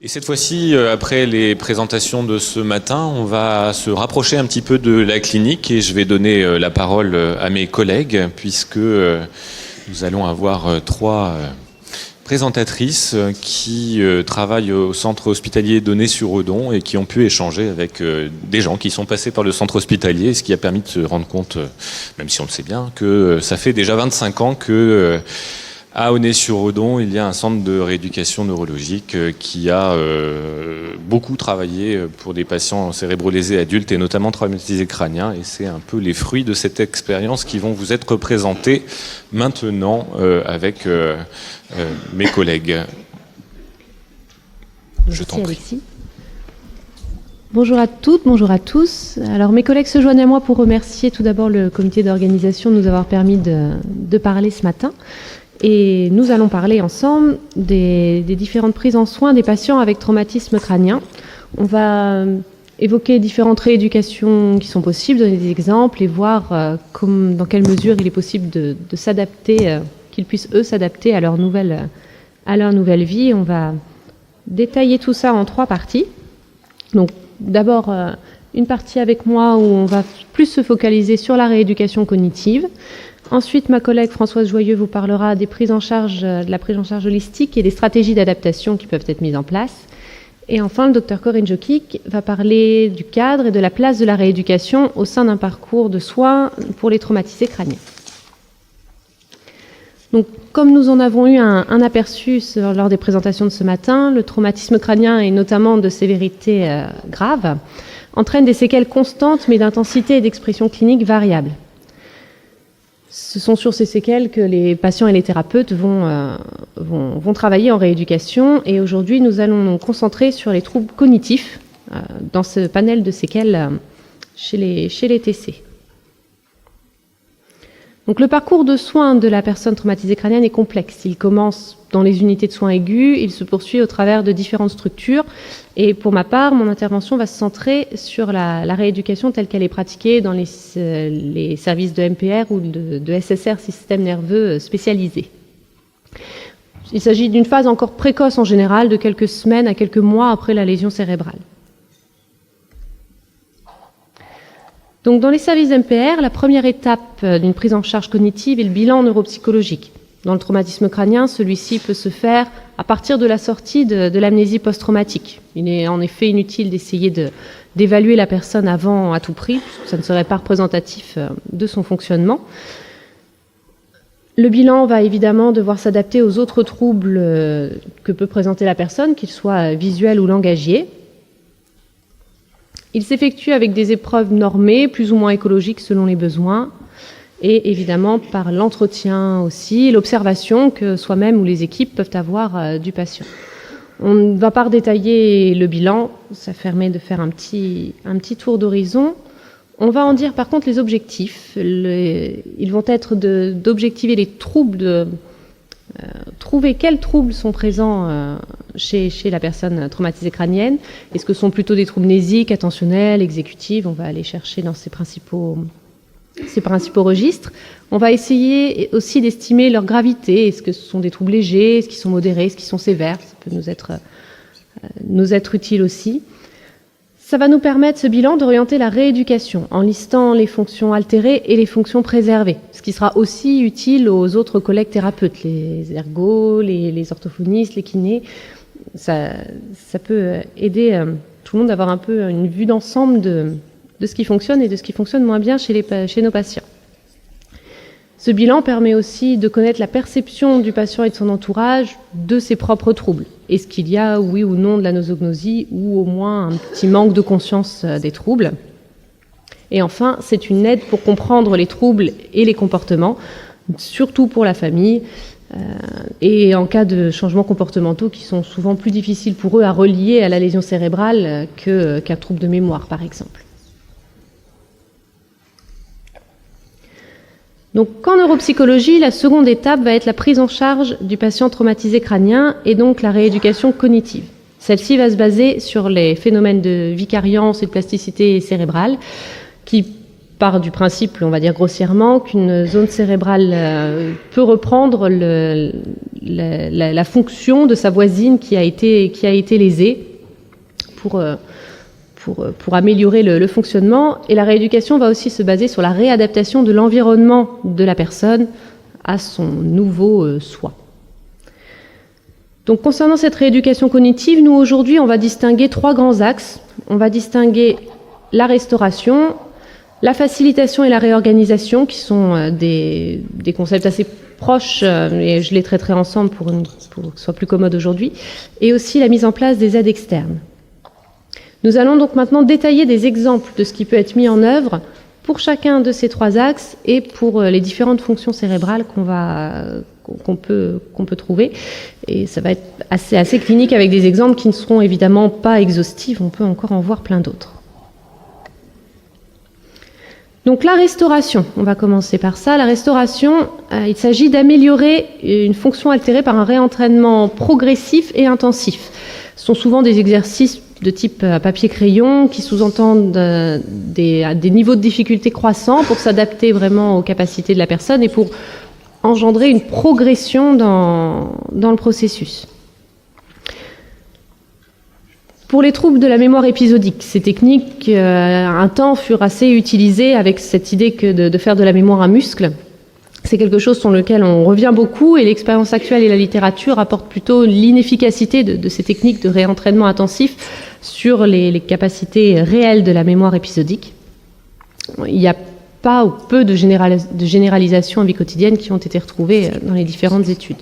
Et cette fois-ci, après les présentations de ce matin, on va se rapprocher un petit peu de la clinique et je vais donner la parole à mes collègues puisque nous allons avoir trois présentatrices qui travaillent au centre hospitalier d'Aunay-sur-Redon et qui ont pu échanger avec des gens qui sont passés par le centre hospitalier, ce qui a permis de se rendre compte, même si on le sait bien, que ça fait déjà 25 ans que à Aunay-sur-Redon, il y a un centre de rééducation neurologique qui a beaucoup travaillé pour des patients cérébrolésés adultes et notamment traumatisés crâniens. Et c'est un peu les fruits de cette expérience qui vont vous être présentés maintenant avec mes collègues. Je t'en prie. Alexis. Bonjour à toutes, bonjour à tous. Alors mes collègues se joignent à moi pour remercier tout d'abord le comité d'organisation de nous avoir permis de parler ce matin. Et nous allons parler ensemble des différentes prises en soins des patients avec traumatisme crânien. On va évoquer différentes rééducations qui sont possibles, donner des exemples et voir dans quelle mesure il est possible de s'adapter, qu'ils puissent eux s'adapter à leur nouvelle vie. On va détailler tout ça en trois parties. Donc d'abord une partie avec moi où on va plus se focaliser sur la rééducation cognitive. Ensuite, ma collègue Françoise Joyeux vous parlera des prises en charge, de la prise en charge holistique et des stratégies d'adaptation qui peuvent être mises en place. Et enfin, le docteur Corinne Jokic va parler du cadre et de la place de la rééducation au sein d'un parcours de soins pour les traumatisés crâniens. Donc, comme nous en avons eu un aperçu lors des présentations de ce matin, le traumatisme crânien, et notamment de sévérité grave, entraîne des séquelles constantes mais d'intensité et d'expression clinique variables. Ce sont sur ces séquelles que les patients et les thérapeutes vont travailler en rééducation. Et aujourd'hui, nous allons nous concentrer sur les troubles cognitifs dans ce panel de séquelles chez les TC. Donc, le parcours de soins de la personne traumatisée crânienne est complexe. Il commence dans les unités de soins aigus, il se poursuit au travers de différentes structures. Et pour ma part, mon intervention va se centrer sur la rééducation telle qu'elle est pratiquée dans les services de MPR ou de SSR, système nerveux spécialisé. Il s'agit d'une phase encore précoce en général, de quelques semaines à quelques mois après la lésion cérébrale. Donc, dans les services MPR, la première étape d'une prise en charge cognitive est le bilan neuropsychologique. Dans le traumatisme crânien, celui-ci peut se faire à partir de la sortie de l'amnésie post-traumatique. Il est en effet inutile d'essayer d'évaluer la personne avant à tout prix, puisque ça ne serait pas représentatif de son fonctionnement. Le bilan va évidemment devoir s'adapter aux autres troubles que peut présenter la personne, qu'ils soient visuels ou langagiers. Il s'effectue avec des épreuves normées, plus ou moins écologiques selon les besoins, et évidemment par l'entretien aussi, l'observation que soi-même ou les équipes peuvent avoir du patient. On ne va pas redétailler le bilan, ça permet de faire un petit tour d'horizon. On va en dire par contre les objectifs. Ils vont être d'objectiver les troubles, trouver quels troubles sont présents chez la personne traumatisée crânienne. Est-ce que ce sont plutôt des troubles mnésiques, attentionnels, exécutifs? On va aller chercher dans ces principaux registres. On va essayer aussi d'estimer leur gravité. Est-ce que ce sont des troubles légers? Est-ce qu'ils sont modérés? Est-ce qu'ils sont sévères? Ça peut nous être utile aussi. Ça va nous permettre, ce bilan, d'orienter la rééducation en listant les fonctions altérées et les fonctions préservées, ce qui sera aussi utile aux autres collègues thérapeutes, les ergos, les orthophonistes, les kinés. Ça peut aider tout le monde à avoir un peu une vue d'ensemble de ce qui fonctionne et de ce qui fonctionne moins bien chez nos patients. Ce bilan permet aussi de connaître la perception du patient et de son entourage de ses propres troubles. Est-ce qu'il y a, oui ou non, de la nosognosie ou au moins un petit manque de conscience des troubles? Et enfin, c'est une aide pour comprendre les troubles et les comportements, surtout pour la famille, et en cas de changements comportementaux qui sont souvent plus difficiles pour eux à relier à la lésion cérébrale qu'un trouble de mémoire, par exemple. Donc, en neuropsychologie, la seconde étape va être la prise en charge du patient traumatisé crânien et donc la rééducation cognitive. Celle-ci va se baser sur les phénomènes de vicariance et de plasticité cérébrale qui part du principe, on va dire grossièrement, qu'une zone cérébrale peut reprendre la fonction de sa voisine qui a été lésée pour améliorer le fonctionnement. Et la rééducation va aussi se baser sur la réadaptation de l'environnement de la personne à son nouveau soi. Donc, concernant cette rééducation cognitive, nous, aujourd'hui, on va distinguer 3 grands axes. On va distinguer la restauration, la facilitation et la réorganisation, qui sont des concepts assez proches, et je les traiterai ensemble pour que ce soit plus commode aujourd'hui, et aussi la mise en place des aides externes. Nous allons donc maintenant détailler des exemples de ce qui peut être mis en œuvre pour chacun de ces 3 axes et pour les différentes fonctions cérébrales qu'on peut trouver. Et ça va être assez clinique avec des exemples qui ne seront évidemment pas exhaustifs. On peut encore en voir plein d'autres. Donc la restauration, on va commencer par ça. La restauration, il s'agit d'améliorer une fonction altérée par un réentraînement progressif et intensif. Ce sont souvent des exercices de type papier-crayon qui sous-entendent des niveaux de difficulté croissants pour s'adapter vraiment aux capacités de la personne et pour engendrer une progression dans le processus. Pour les troubles de la mémoire épisodique, ces techniques, un temps, furent assez utilisées avec cette idée que de faire de la mémoire un muscle. C'est quelque chose sur lequel on revient beaucoup et l'expérience actuelle et la littérature apportent plutôt l'inefficacité de ces techniques de réentraînement intensif sur les capacités réelles de la mémoire épisodique. Il n'y a pas ou peu de généralisations en vie quotidienne qui ont été retrouvées dans les différentes études.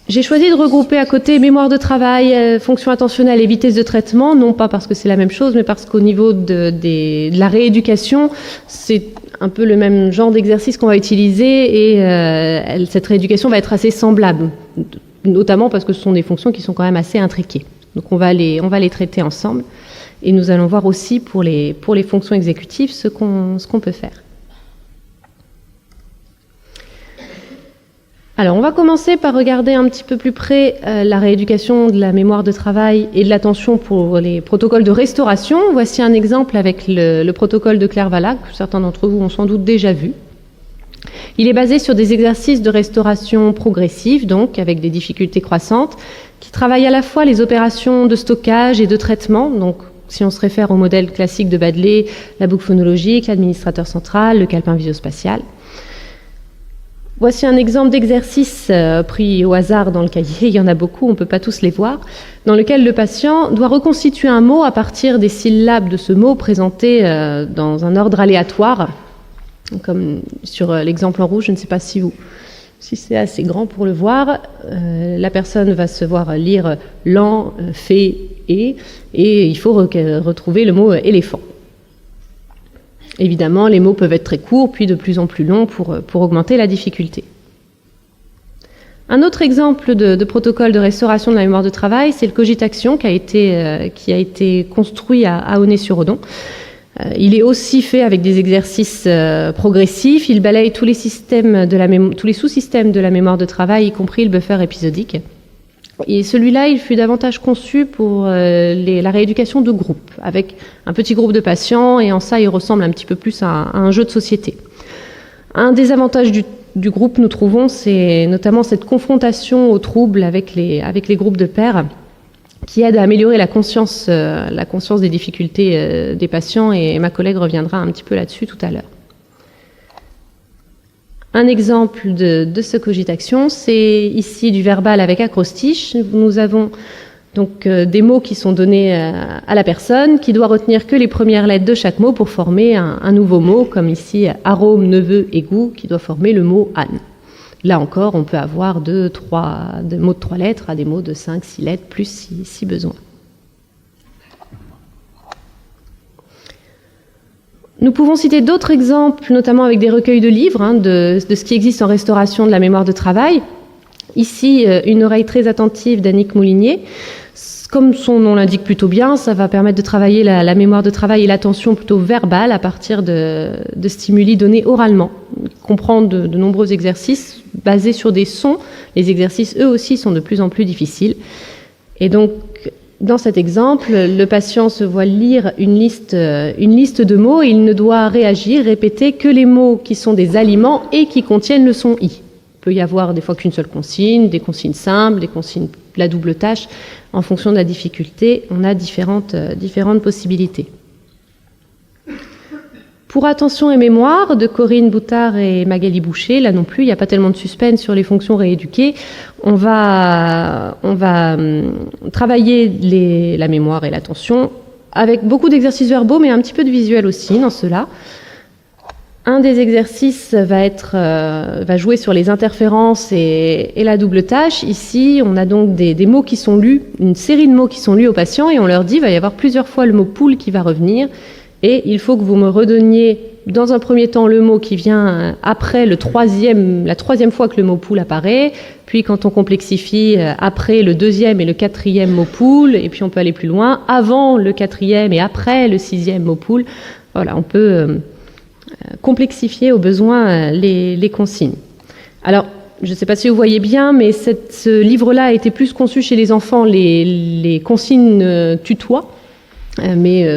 J'ai choisi de regrouper à côté mémoire de travail, fonction attentionnelle et vitesse de traitement, non pas parce que c'est la même chose, mais parce qu'au niveau de la rééducation, c'est un peu le même genre d'exercice qu'on va utiliser et cette rééducation va être assez semblable, notamment parce que ce sont des fonctions qui sont quand même assez intriquées. Donc on va les traiter ensemble et nous allons voir aussi pour les fonctions exécutives ce qu'on peut faire. Alors, on va commencer par regarder un petit peu plus près la rééducation de la mémoire de travail et de l'attention pour les protocoles de restauration. Voici un exemple avec le protocole de Claervala, que certains d'entre vous ont sans doute déjà vu. Il est basé sur des exercices de restauration progressive, donc avec des difficultés croissantes, qui travaillent à la fois les opérations de stockage et de traitement. Donc, si on se réfère au modèle classique de Baddeley, la boucle phonologique, l'administrateur central, le calepin visuospatial. Voici un exemple d'exercice pris au hasard dans le cahier, il y en a beaucoup, on ne peut pas tous les voir, dans lequel le patient doit reconstituer un mot à partir des syllabes de ce mot présenté dans un ordre aléatoire, comme sur l'exemple en rouge, je ne sais pas si c'est assez grand pour le voir. La personne va se voir lire l'an, fait, et il faut retrouver le mot éléphant. Évidemment, les mots peuvent être très courts, puis de plus en plus longs pour augmenter la difficulté. Un autre exemple de protocole de restauration de la mémoire de travail, c'est le Cogitaction qui a été construit à Aulnay-sur-Odon. Il est aussi fait avec des exercices progressifs. Il balaye tous les sous-systèmes de la mémoire de travail, y compris le buffer épisodique. Et celui-là, il fut davantage conçu pour la rééducation de groupe, avec un petit groupe de patients, et en ça, il ressemble un petit peu plus à un jeu de société. Un des avantages du groupe, nous trouvons, c'est notamment cette confrontation aux troubles avec les groupes de pairs, qui aide à améliorer la conscience des difficultés des patients, et ma collègue reviendra un petit peu là-dessus tout à l'heure. Un exemple de ce Cogitaction, c'est ici du verbal avec acrostiche. Nous avons donc des mots qui sont donnés à la personne, qui doit retenir que les premières lettres de chaque mot pour former un nouveau mot, comme ici arôme, neveu, égout, qui doit former le mot Anne. Là encore, on peut avoir des mots de 3 lettres à des mots de 5, 6 lettres, plus si besoin. Nous pouvons citer d'autres exemples, notamment avec des recueils de livres, de ce qui existe en restauration de la mémoire de travail. Ici, une oreille très attentive d'Annick Moulinier. Comme son nom l'indique plutôt bien, ça va permettre de travailler la mémoire de travail et l'attention plutôt verbale à partir de stimuli donnés oralement. Comprendre de nombreux exercices basés sur des sons. Les exercices, eux aussi, sont de plus en plus difficiles. Et donc, Dans cet exemple, le patient se voit lire une liste de mots et il ne doit réagir, répéter que les mots qui sont des aliments et qui contiennent le son « i ». Il peut y avoir des fois qu'une seule consigne, des consignes simples, des consignes la double tâche. En fonction de la difficulté, on a différentes possibilités. Pour Attention et mémoire, de Corinne Boutard et Magali Boucher, là non plus, il n'y a pas tellement de suspense sur les fonctions rééduquées. On va travailler la mémoire et l'attention avec beaucoup d'exercices verbaux, mais un petit peu de visuel aussi dans cela. Un des exercices va jouer sur les interférences et la double tâche. Ici, on a donc des mots qui sont lus, une série de mots qui sont lus aux patients, et on leur dit qu'il va y avoir plusieurs fois le mot poule qui va revenir. Et il faut que vous me redonniez, dans un premier temps, le mot qui vient après la troisième fois que le mot poule apparaît. Puis, quand on complexifie, après le deuxième et le quatrième mot poule. Et puis, on peut aller plus loin, avant le quatrième et après le sixième mot poule. Voilà, on peut complexifier au besoin les consignes. Alors, je ne sais pas si vous voyez bien, mais ce livre-là a été plus conçu chez les enfants, les consignes tutoient. Mais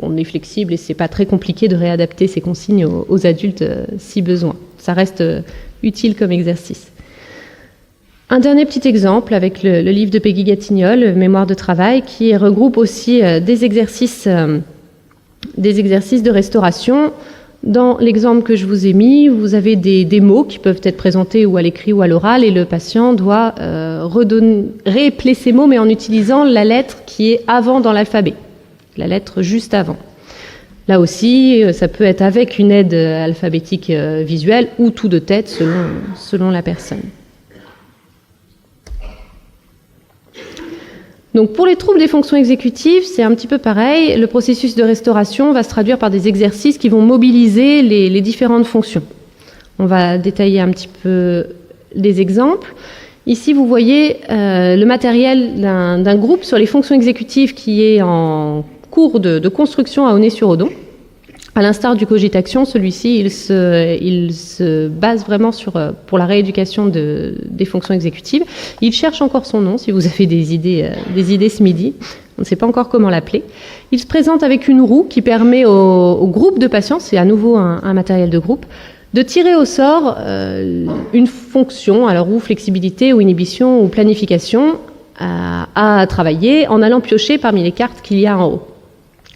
on est flexible et c'est pas très compliqué de réadapter ces consignes aux adultes si besoin. Ça reste utile comme exercice. Un dernier petit exemple avec le livre de Peggy Gatignol, Mémoire de travail, qui regroupe aussi des exercices de restauration. Dans l'exemple que je vous ai mis, vous avez des mots qui peuvent être présentés ou à l'écrit ou à l'oral, et le patient doit réépeler ces mots, mais en utilisant la lettre qui est avant dans l'alphabet. La lettre juste avant. Là aussi, ça peut être avec une aide alphabétique visuelle ou tout de tête selon la personne. Donc pour les troubles des fonctions exécutives, c'est un petit peu pareil. Le processus de restauration va se traduire par des exercices qui vont mobiliser les différentes fonctions. On va détailler un petit peu les exemples. Ici, vous voyez le matériel d'un groupe sur les fonctions exécutives qui est en cours de construction à Aulnay-sur-Odon. À l'instar du Cogitation, celui-ci, il se base vraiment pour la rééducation des fonctions exécutives. Il cherche encore son nom, si vous avez des idées ce midi. On ne sait pas encore comment l'appeler. Il se présente avec une roue qui permet au groupe de patients, c'est à nouveau un matériel de groupe, de tirer au sort une fonction, alors ou flexibilité, ou inhibition, ou planification, à travailler en allant piocher parmi les cartes qu'il y a en haut.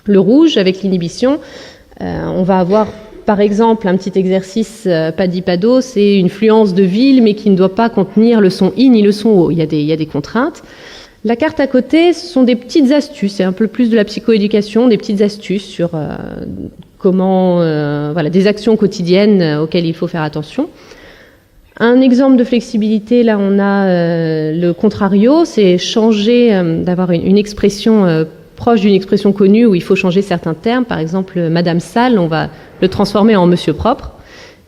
Le rouge, avec l'inhibition, on va avoir par exemple un petit exercice padipado, c'est une fluence de ville mais qui ne doit pas contenir le son I ni le son O. Il y a des contraintes. La carte à côté, ce sont des petites astuces, c'est un peu plus de la psychoéducation, des petites astuces sur des actions quotidiennes auxquelles il faut faire attention. Un exemple de flexibilité, là on a le contrario, c'est changer, d'avoir une expression proche d'une expression connue où il faut changer certains termes. Par exemple, Madame Sale, on va le transformer en Monsieur Propre.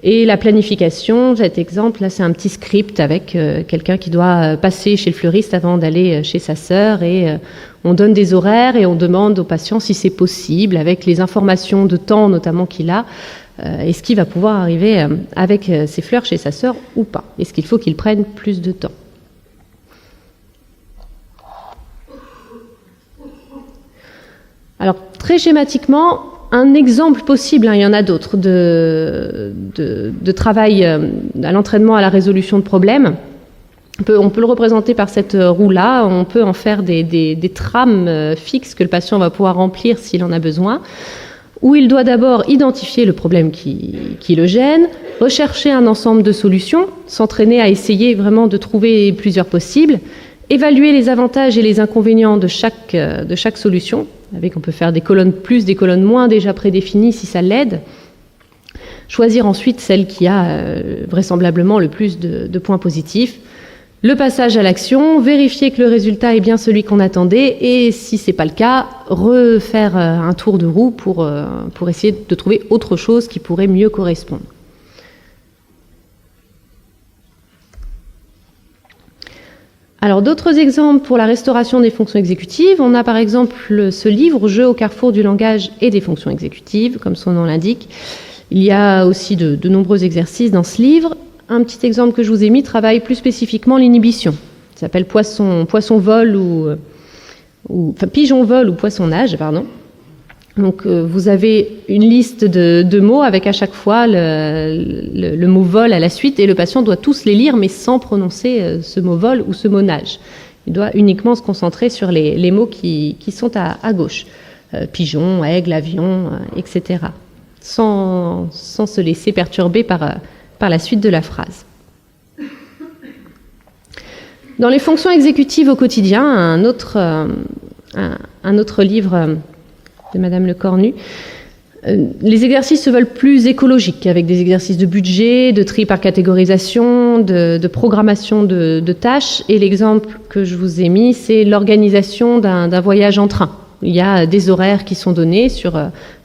Et la planification, cet exemple, là, c'est un petit script avec quelqu'un qui doit passer chez le fleuriste avant d'aller chez sa sœur. Et on donne des horaires et on demande au patient si c'est possible, avec les informations de temps notamment qu'il a, est-ce qu'il va pouvoir arriver avec ses fleurs chez sa sœur ou pas? Est-ce qu'il faut qu'il prenne plus de temps? Alors, très schématiquement, un exemple possible, il y en a d'autres, de travail à l'entraînement à la résolution de problèmes. On peut le représenter par cette roue-là, on peut en faire des trames fixes que le patient va pouvoir remplir s'il en a besoin, où il doit d'abord identifier le problème qui le gêne, rechercher un ensemble de solutions, s'entraîner à essayer vraiment de trouver plusieurs possibles, évaluer les avantages et les inconvénients de chaque solution. On peut faire des colonnes plus, des colonnes moins déjà prédéfinies si ça l'aide. Choisir ensuite celle qui a vraisemblablement le plus de points positifs. Le passage à l'action, vérifier que le résultat est bien celui qu'on attendait et si ce n'est pas le cas, refaire un tour de roue pour essayer de trouver autre chose qui pourrait mieux correspondre. Alors d'autres exemples pour la restauration des fonctions exécutives, on a par exemple ce livre « Jeux au carrefour du langage et des fonctions exécutives », comme son nom l'indique. Il y a aussi de nombreux exercices dans ce livre. Un petit exemple que je vous ai mis travaille plus spécifiquement l'inhibition. Ça s'appelle poisson vol pigeon vol ou poisson nage, pardon. Donc vous avez une liste de mots avec à chaque fois le mot vol à la suite, et le patient doit tous les lire mais sans prononcer ce mot vol ou ce mot nage. Il doit uniquement se concentrer sur les mots qui sont à gauche. Pigeon, aigle, avion, etc. Sans se laisser perturber par la suite de la phrase. Dans les fonctions exécutives au quotidien, un autre livre de Madame Le Cornu, les exercices se veulent plus écologiques, avec des exercices de budget, de tri par catégorisation, de programmation de tâches. Et l'exemple que je vous ai mis, c'est l'organisation d'un voyage en train. Il y a des horaires qui sont donnés sur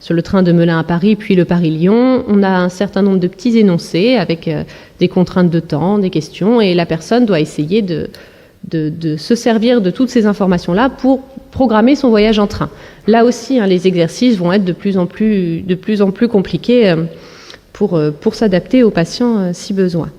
le train de Melun à Paris, puis le Paris-Lyon. On a un certain nombre de petits énoncés avec des contraintes de temps, des questions, et la personne doit essayer de se servir de toutes ces informations-là pour programmer son voyage en train. Là aussi, les exercices vont être de plus en plus compliqués pour s'adapter aux patients si besoin.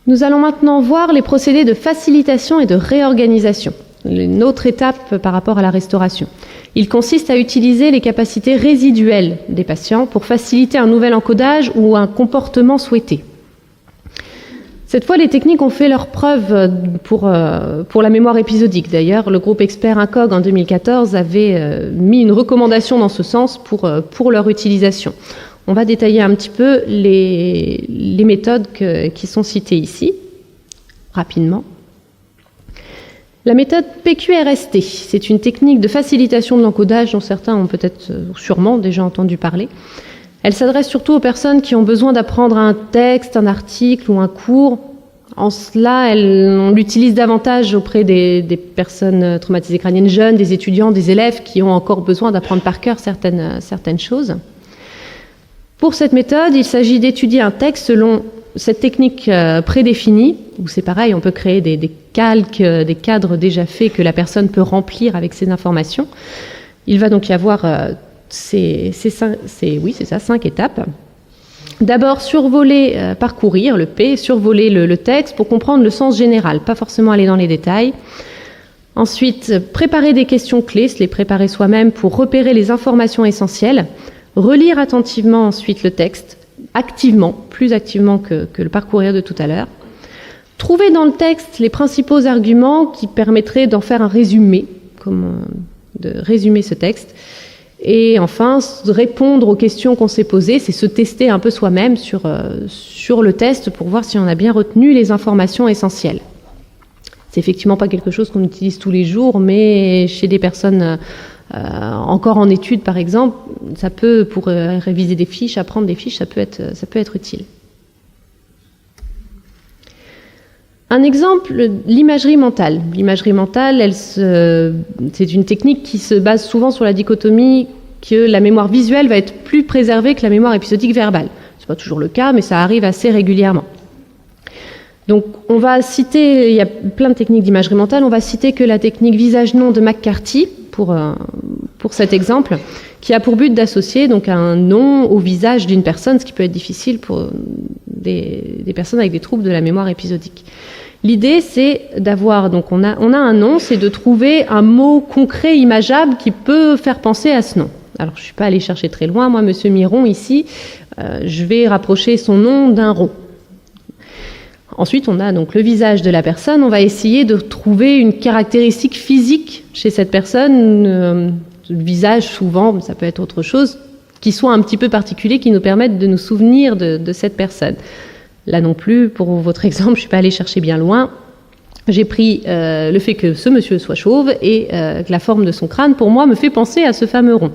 Nous allons maintenant voir les procédés de facilitation et de réorganisation, une autre étape par rapport à la restauration. Il consiste à utiliser les capacités résiduelles des patients pour faciliter un nouvel encodage ou un comportement souhaité. Cette fois, les techniques ont fait leurs preuves pour la mémoire épisodique. D'ailleurs, le groupe expert INCOG en 2014 avait mis une recommandation dans ce sens pour leur utilisation. On va détailler un petit peu les méthodes qui sont citées ici, rapidement. La méthode PQRST, c'est une technique de facilitation de l'encodage dont certains ont peut-être sûrement déjà entendu parler. Elle s'adresse surtout aux personnes qui ont besoin d'apprendre un texte, un article ou un cours. En cela, on l'utilise davantage auprès des personnes traumatisées crâniennes jeunes, des étudiants, des élèves qui ont encore besoin d'apprendre par cœur certaines choses. Pour cette méthode, il s'agit d'étudier un texte selon cette technique prédéfinie, où c'est pareil, on peut créer des calques, des cadres déjà faits que la personne peut remplir avec ces informations. Il va donc y avoir ces 5 étapes. D'abord, parcourir le P, survoler le texte pour comprendre le sens général, pas forcément aller dans les détails. Ensuite, préparer des questions clés, se les préparer soi-même pour repérer les informations essentielles. Relire attentivement ensuite le texte, plus activement que le parcourir de tout à l'heure. Trouver dans le texte les principaux arguments qui permettraient d'en faire un résumé, de résumer ce texte. Et enfin, répondre aux questions qu'on s'est posées, c'est se tester un peu soi-même sur le test pour voir si on a bien retenu les informations essentielles. C'est effectivement pas quelque chose qu'on utilise tous les jours, mais chez des personnes encore en études, par exemple, ça peut, pour réviser des fiches, apprendre des fiches, ça peut être utile. Un exemple, l'imagerie mentale. L'imagerie mentale, c'est une technique qui se base souvent sur la dichotomie que la mémoire visuelle va être plus préservée que la mémoire épisodique verbale. C'est pas toujours le cas, mais ça arrive assez régulièrement. Donc, on va citer, il y a plein de techniques d'imagerie mentale, on va citer que la technique visage-nom de McCarthy, pour cet exemple, qui a pour but d'associer donc un nom au visage d'une personne, ce qui peut être difficile pour des personnes avec des troubles de la mémoire épisodique. L'idée, c'est d'avoir, donc on a un nom, c'est de trouver un mot concret, imageable, qui peut faire penser à ce nom. Alors, je ne suis pas allée chercher très loin, moi, Monsieur Miron, ici, je vais rapprocher son nom d'un rond. Ensuite, on a donc le visage de la personne. On va essayer de trouver une caractéristique physique chez cette personne, le visage souvent, ça peut être autre chose, qui soit un petit peu particulier, qui nous permette de nous souvenir de cette personne. Là non plus, pour votre exemple, je ne suis pas allée chercher bien loin. J'ai pris le fait que ce monsieur soit chauve et que la forme de son crâne, pour moi, me fait penser à ce fameux rond.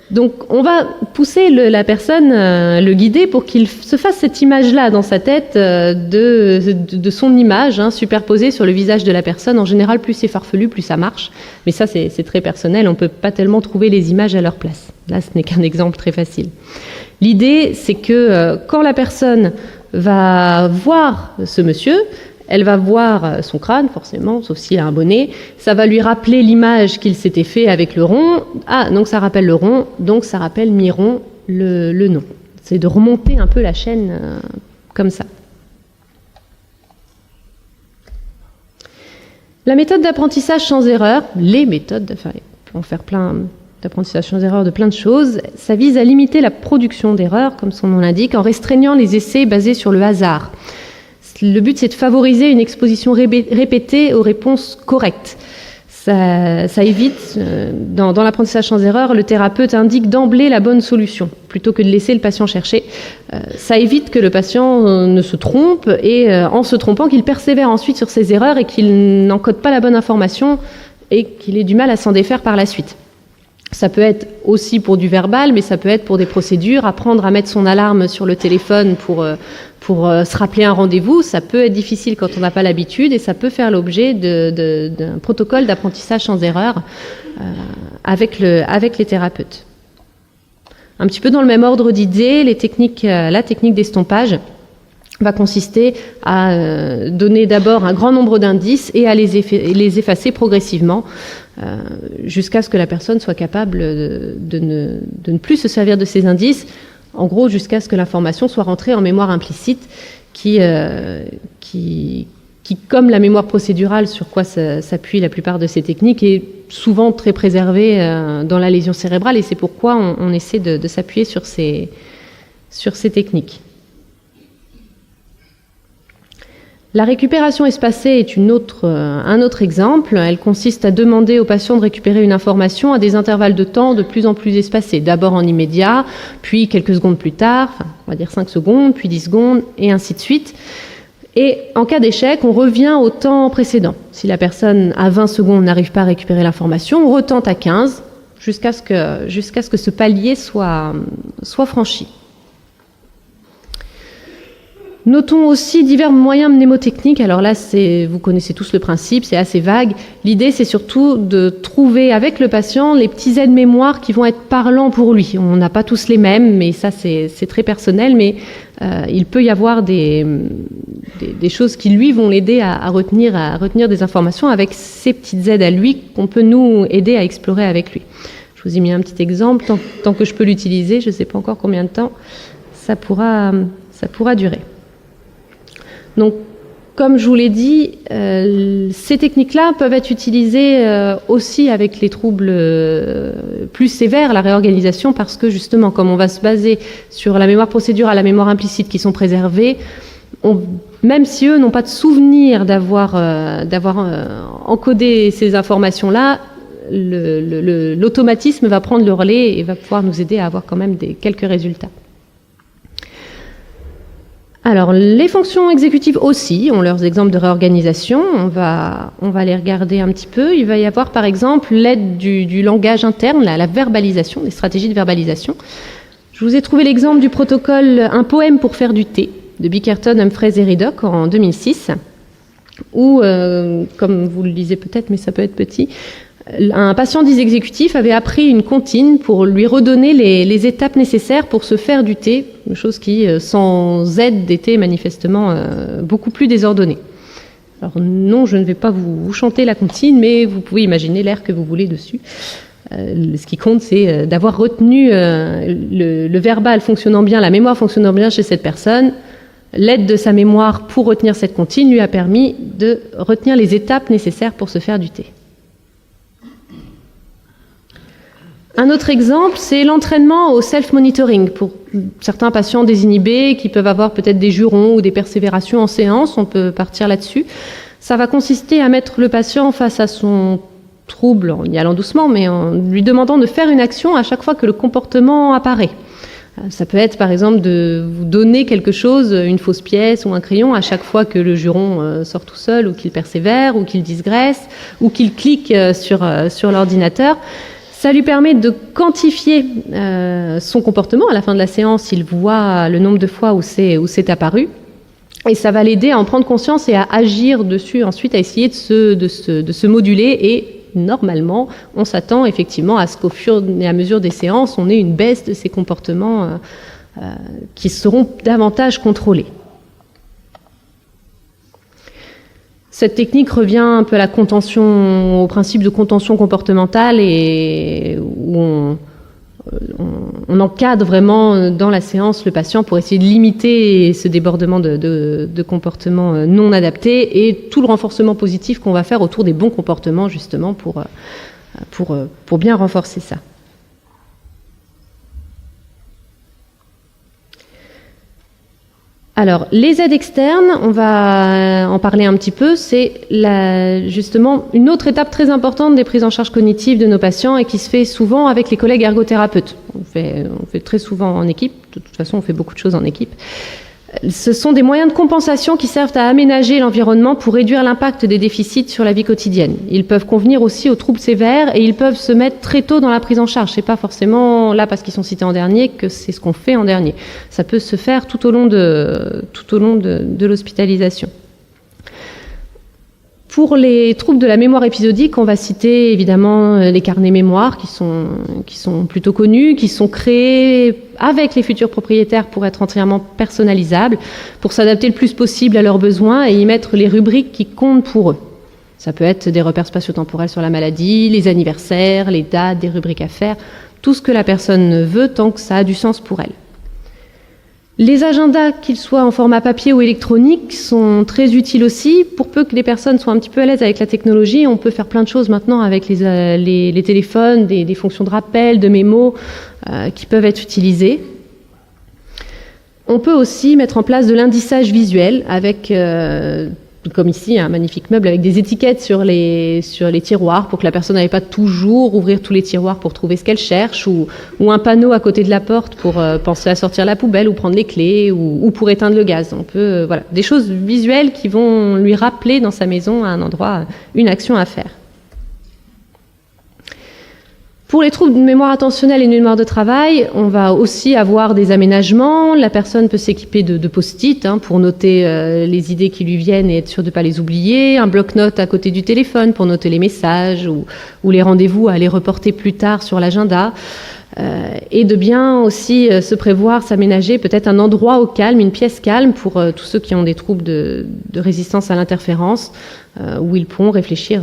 Donc, on va pousser la personne, le guider, pour qu'il se fasse cette image-là dans sa tête de son image, superposée sur le visage de la personne. En général, plus c'est farfelu, plus ça marche. Mais ça, c'est très personnel. On ne peut pas tellement trouver les images à leur place. Là, ce n'est qu'un exemple très facile. L'idée, c'est que quand la personne va voir ce monsieur, elle va voir son crâne, forcément, sauf s'il a un bonnet. Ça va lui rappeler l'image qu'il s'était fait avec le rond. Ah, donc ça rappelle le rond, donc ça rappelle Miron, le nom. C'est de remonter un peu la chaîne comme ça. La méthode d'apprentissage sans erreur, les méthodes, enfin, on peut en faire plein d'apprentissage sans erreur de plein de choses, ça vise à limiter la production d'erreurs, comme son nom l'indique, en restreignant les essais basés sur le hasard. Le but, c'est de favoriser une exposition répétée aux réponses correctes. Ça évite, dans l'apprentissage sans erreur, le thérapeute indique d'emblée la bonne solution, plutôt que de laisser le patient chercher. Ça évite que le patient ne se trompe et, en se trompant, qu'il persévère ensuite sur ses erreurs et qu'il n'encode pas la bonne information et qu'il ait du mal à s'en défaire par la suite. Ça peut être aussi pour du verbal, mais ça peut être pour des procédures, apprendre à mettre son alarme sur le téléphone pour se rappeler un rendez-vous. Ça peut être difficile quand on n'a pas l'habitude et ça peut faire l'objet d'un protocole d'apprentissage sans erreur avec les thérapeutes. Un petit peu dans le même ordre d'idées, la technique d'estompage va consister à donner d'abord un grand nombre d'indices et à les effacer progressivement jusqu'à ce que la personne soit capable de ne plus se servir de ces indices, en gros jusqu'à ce que l'information soit rentrée en mémoire implicite qui, comme la mémoire procédurale sur quoi s'appuie la plupart de ces techniques, est souvent très préservée dans la lésion cérébrale et c'est pourquoi on essaie de s'appuyer sur ces techniques. La récupération espacée est un autre exemple. Elle consiste à demander au patient de récupérer une information à des intervalles de temps de plus en plus espacés. D'abord en immédiat, puis quelques secondes plus tard, on va dire 5 secondes, puis 10 secondes, et ainsi de suite. Et en cas d'échec, on revient au temps précédent. Si la personne à 20 secondes n'arrive pas à récupérer l'information, on retente à 15 jusqu'à ce que ce palier soit franchi. Notons aussi divers moyens mnémotechniques. Alors là, vous connaissez tous le principe, c'est assez vague. L'idée, c'est surtout de trouver avec le patient les petits aides-mémoire qui vont être parlants pour lui. On n'a pas tous les mêmes, mais ça, c'est très personnel. Mais il peut y avoir des choses qui, lui, vont l'aider à retenir des informations avec ces petites aides à lui qu'on peut nous aider à explorer avec lui. Je vous ai mis un petit exemple. Tant que je peux l'utiliser, je ne sais pas encore combien de temps ça pourra durer. Donc, comme je vous l'ai dit, ces techniques-là peuvent être utilisées aussi avec les troubles plus sévères, la réorganisation, parce que justement, comme on va se baser sur la mémoire procédurale, la mémoire implicite qui sont préservées, même si eux n'ont pas de souvenir d'avoir encodé ces informations-là, l'automatisme va prendre le relais et va pouvoir nous aider à avoir quand même quelques résultats. Alors, les fonctions exécutives aussi ont leurs exemples de réorganisation. On va les regarder un petit peu. Il va y avoir, par exemple, l'aide du langage interne, la verbalisation, des stratégies de verbalisation. Je vous ai trouvé l'exemple du protocole « Un poème pour faire du thé » de Bickerton, Humphreys et Ridock en 2006, où, comme vous le lisez peut-être, mais ça peut être petit, un patient exécutif avait appris une comptine pour lui redonner les étapes nécessaires pour se faire du thé, une chose qui, sans aide, était manifestement beaucoup plus désordonnée. Alors non, je ne vais pas vous chanter la comptine, mais vous pouvez imaginer l'air que vous voulez dessus. Ce qui compte, c'est d'avoir retenu le verbal fonctionnant bien, la mémoire fonctionnant bien chez cette personne. L'aide de sa mémoire pour retenir cette comptine lui a permis de retenir les étapes nécessaires pour se faire du thé. Un autre exemple, c'est l'entraînement au self-monitoring. Pour certains patients désinhibés qui peuvent avoir peut-être des jurons ou des persévérations en séance, on peut partir là-dessus. Ça va consister à mettre le patient face à son trouble, en y allant doucement, mais en lui demandant de faire une action à chaque fois que le comportement apparaît. Ça peut être par exemple de vous donner quelque chose, une fausse pièce ou un crayon à chaque fois que le juron sort tout seul ou qu'il persévère ou qu'il digresse ou qu'il clique sur l'ordinateur. Ça lui permet de quantifier son comportement. À la fin de la séance, il voit le nombre de fois où c'est apparu. Et ça va l'aider à en prendre conscience et à agir dessus ensuite, à essayer de se moduler. Et normalement, on s'attend effectivement à ce qu'au fur et à mesure des séances, on ait une baisse de ces comportements qui seront davantage contrôlés. Cette technique revient un peu à la contention, au principe de contention comportementale et où on encadre vraiment dans la séance le patient pour essayer de limiter ce débordement de comportements non adaptés et tout le renforcement positif qu'on va faire autour des bons comportements justement pour bien renforcer ça. Alors, les aides externes, on va en parler un petit peu, c'est justement une autre étape très importante des prises en charge cognitives de nos patients et qui se fait souvent avec les collègues ergothérapeutes. On fait très souvent en équipe, de toute façon on fait beaucoup de choses en équipe. Ce sont des moyens de compensation qui servent à aménager l'environnement pour réduire l'impact des déficits sur la vie quotidienne. Ils peuvent convenir aussi aux troubles sévères et ils peuvent se mettre très tôt dans la prise en charge. C'est pas forcément là parce qu'ils sont cités en dernier que c'est ce qu'on fait en dernier. Ça peut se faire tout au long de l'hospitalisation. Pour les troubles de la mémoire épisodique, on va citer évidemment les carnets mémoire qui sont plutôt connus, qui sont créés avec les futurs propriétaires pour être entièrement personnalisables, pour s'adapter le plus possible à leurs besoins et y mettre les rubriques qui comptent pour eux. Ça peut être des repères spatio-temporels sur la maladie, les anniversaires, les dates, des rubriques à faire, tout ce que la personne veut tant que ça a du sens pour elle. Les agendas, qu'ils soient en format papier ou électronique, sont très utiles aussi. Pour peu que les personnes soient un petit peu à l'aise avec la technologie, on peut faire plein de choses maintenant avec les téléphones, des fonctions de rappel, de mémo qui peuvent être utilisées. On peut aussi mettre en place de l'indissage visuel avec, comme ici, un magnifique meuble avec des étiquettes sur les tiroirs pour que la personne n'aille pas toujours ouvrir tous les tiroirs pour trouver ce qu'elle cherche ou un panneau à côté de la porte pour penser à sortir la poubelle ou prendre les clés ou pour éteindre le gaz. On peut, voilà, des choses visuelles qui vont lui rappeler dans sa maison à un endroit une action à faire. Pour les troubles de mémoire attentionnelle et de mémoire de travail, on va aussi avoir des aménagements. La personne peut s'équiper de post-it pour noter les idées qui lui viennent et être sûre de ne pas les oublier. Un bloc-notes à côté du téléphone pour noter les messages ou les rendez-vous à les reporter plus tard sur l'agenda. Et de bien aussi se prévoir, s'aménager peut-être un endroit au calme, une pièce calme pour tous ceux qui ont des troubles de résistance à l'interférence où ils pourront réfléchir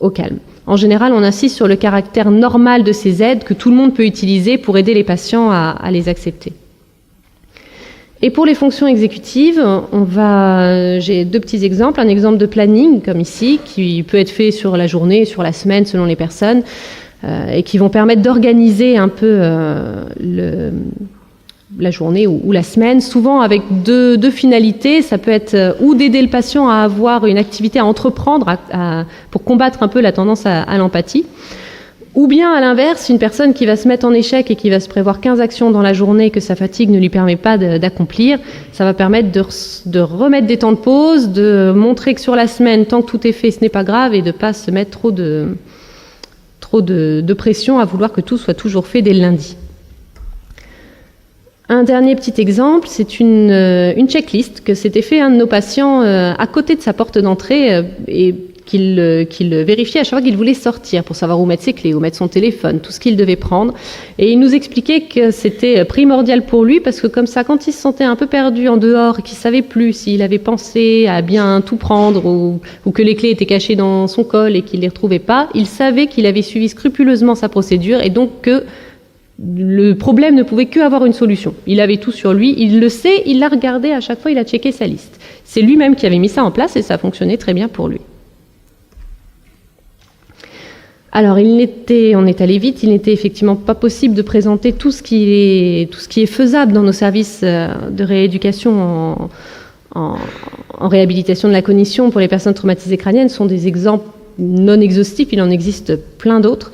au calme. En général, on insiste sur le caractère normal de ces aides que tout le monde peut utiliser pour aider les patients à les accepter. Et pour les fonctions exécutives, j'ai deux petits exemples. Un exemple de planning, comme ici, qui peut être fait sur la journée, sur la semaine, selon les personnes, et qui vont permettre d'organiser un peu la journée ou la semaine, souvent avec deux finalités. Ça peut être ou d'aider le patient à avoir une activité à entreprendre pour combattre un peu la tendance à l'empathie, ou bien à l'inverse, une personne qui va se mettre en échec et qui va se prévoir 15 actions dans la journée que sa fatigue ne lui permet pas d'accomplir. Ça va permettre de remettre des temps de pause, de montrer que sur la semaine, tant que tout est fait, ce n'est pas grave, et de ne pas se mettre trop de pression à vouloir que tout soit toujours fait dès le lundi. Un dernier petit exemple, c'est une checklist que s'était fait un de nos patients à côté de sa porte d'entrée et qu'il vérifiait à chaque fois qu'il voulait sortir pour savoir où mettre ses clés, où mettre son téléphone, tout ce qu'il devait prendre. Et il nous expliquait que c'était primordial pour lui parce que comme ça, quand il se sentait un peu perdu en dehors et qu'il ne savait plus s'il avait pensé à bien tout prendre ou que les clés étaient cachées dans son col et qu'il ne les retrouvait pas, il savait qu'il avait suivi scrupuleusement sa procédure et donc que le problème ne pouvait qu'avoir une solution. Il avait tout sur lui, il le sait, il l'a regardé à chaque fois, il a checké sa liste. C'est lui-même qui avait mis ça en place et ça fonctionnait très bien pour lui. Alors, on est allé vite, il n'était effectivement pas possible de présenter tout ce qui est faisable dans nos services de rééducation en réhabilitation de la cognition pour les personnes traumatisées crâniennes. Ce sont des exemples non exhaustifs, il en existe plein d'autres.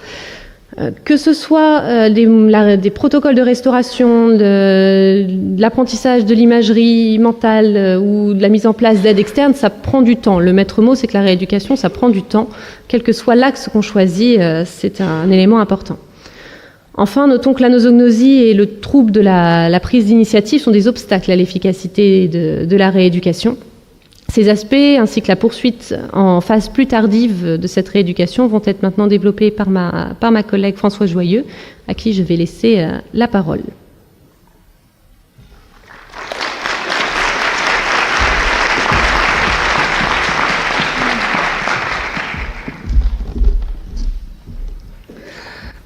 Que ce soit des protocoles de restauration, de l'apprentissage de l'imagerie mentale ou de la mise en place d'aides externes, ça prend du temps. Le maître mot, c'est que la rééducation, ça prend du temps. Quel que soit l'axe qu'on choisit, c'est un élément important. Enfin, notons que l'anosognosie et le trouble de la prise d'initiative sont des obstacles à l'efficacité de la rééducation. Ces aspects, ainsi que la poursuite en phase plus tardive de cette rééducation, vont être maintenant développés par ma collègue Françoise Joyeux, à qui je vais laisser la parole.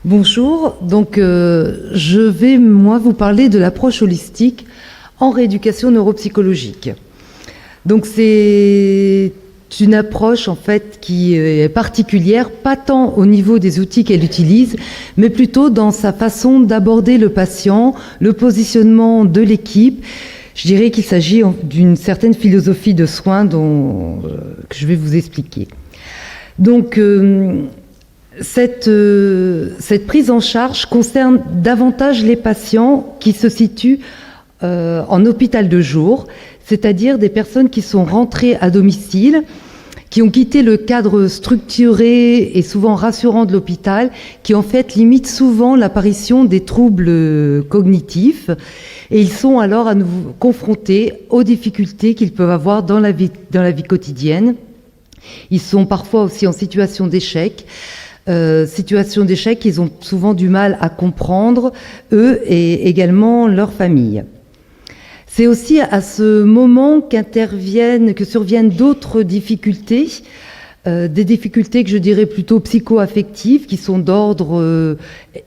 Bonjour, donc je vais moi vous parler de l'approche holistique en rééducation neuropsychologique. Donc c'est une approche en fait qui est particulière, pas tant au niveau des outils qu'elle utilise, mais plutôt dans sa façon d'aborder le patient, le positionnement de l'équipe. Je dirais qu'il s'agit d'une certaine philosophie de soins que je vais vous expliquer. Donc cette prise en charge concerne davantage les patients qui se situent en hôpital de jour, c'est-à-dire des personnes qui sont rentrées à domicile, qui ont quitté le cadre structuré et souvent rassurant de l'hôpital, qui en fait limitent souvent l'apparition des troubles cognitifs, et ils sont alors à nouveau confrontés aux difficultés qu'ils peuvent avoir dans la vie quotidienne. Ils sont parfois aussi en situation d'échec, qu'ils ont souvent du mal à comprendre, eux et également leur famille. C'est aussi à ce moment que surviennent d'autres difficultés, des difficultés que je dirais plutôt psycho-affectives, qui sont d'ordre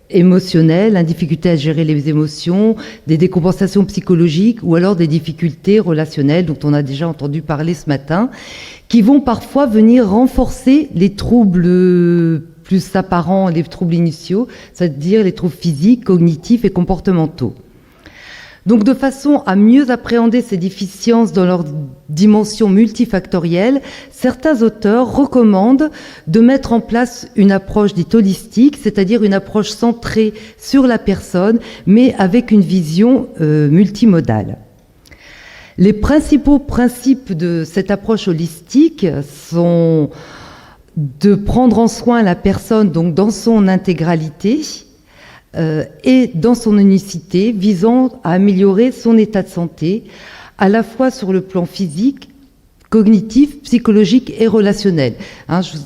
émotionnel, une difficulté à gérer les émotions, des décompensations psychologiques ou alors des difficultés relationnelles dont on a déjà entendu parler ce matin, qui vont parfois venir renforcer les troubles plus apparents, les troubles initiaux, c'est-à-dire les troubles physiques, cognitifs et comportementaux. Donc de façon à mieux appréhender ces déficiences dans leur dimension multifactorielle, certains auteurs recommandent de mettre en place une approche dite holistique, c'est-à-dire une approche centrée sur la personne, mais avec une vision multimodale. Les principaux principes de cette approche holistique sont de prendre en soin la personne donc dans son intégralité, et dans son unicité, visant à améliorer son état de santé, à la fois sur le plan physique, cognitif, psychologique et relationnel.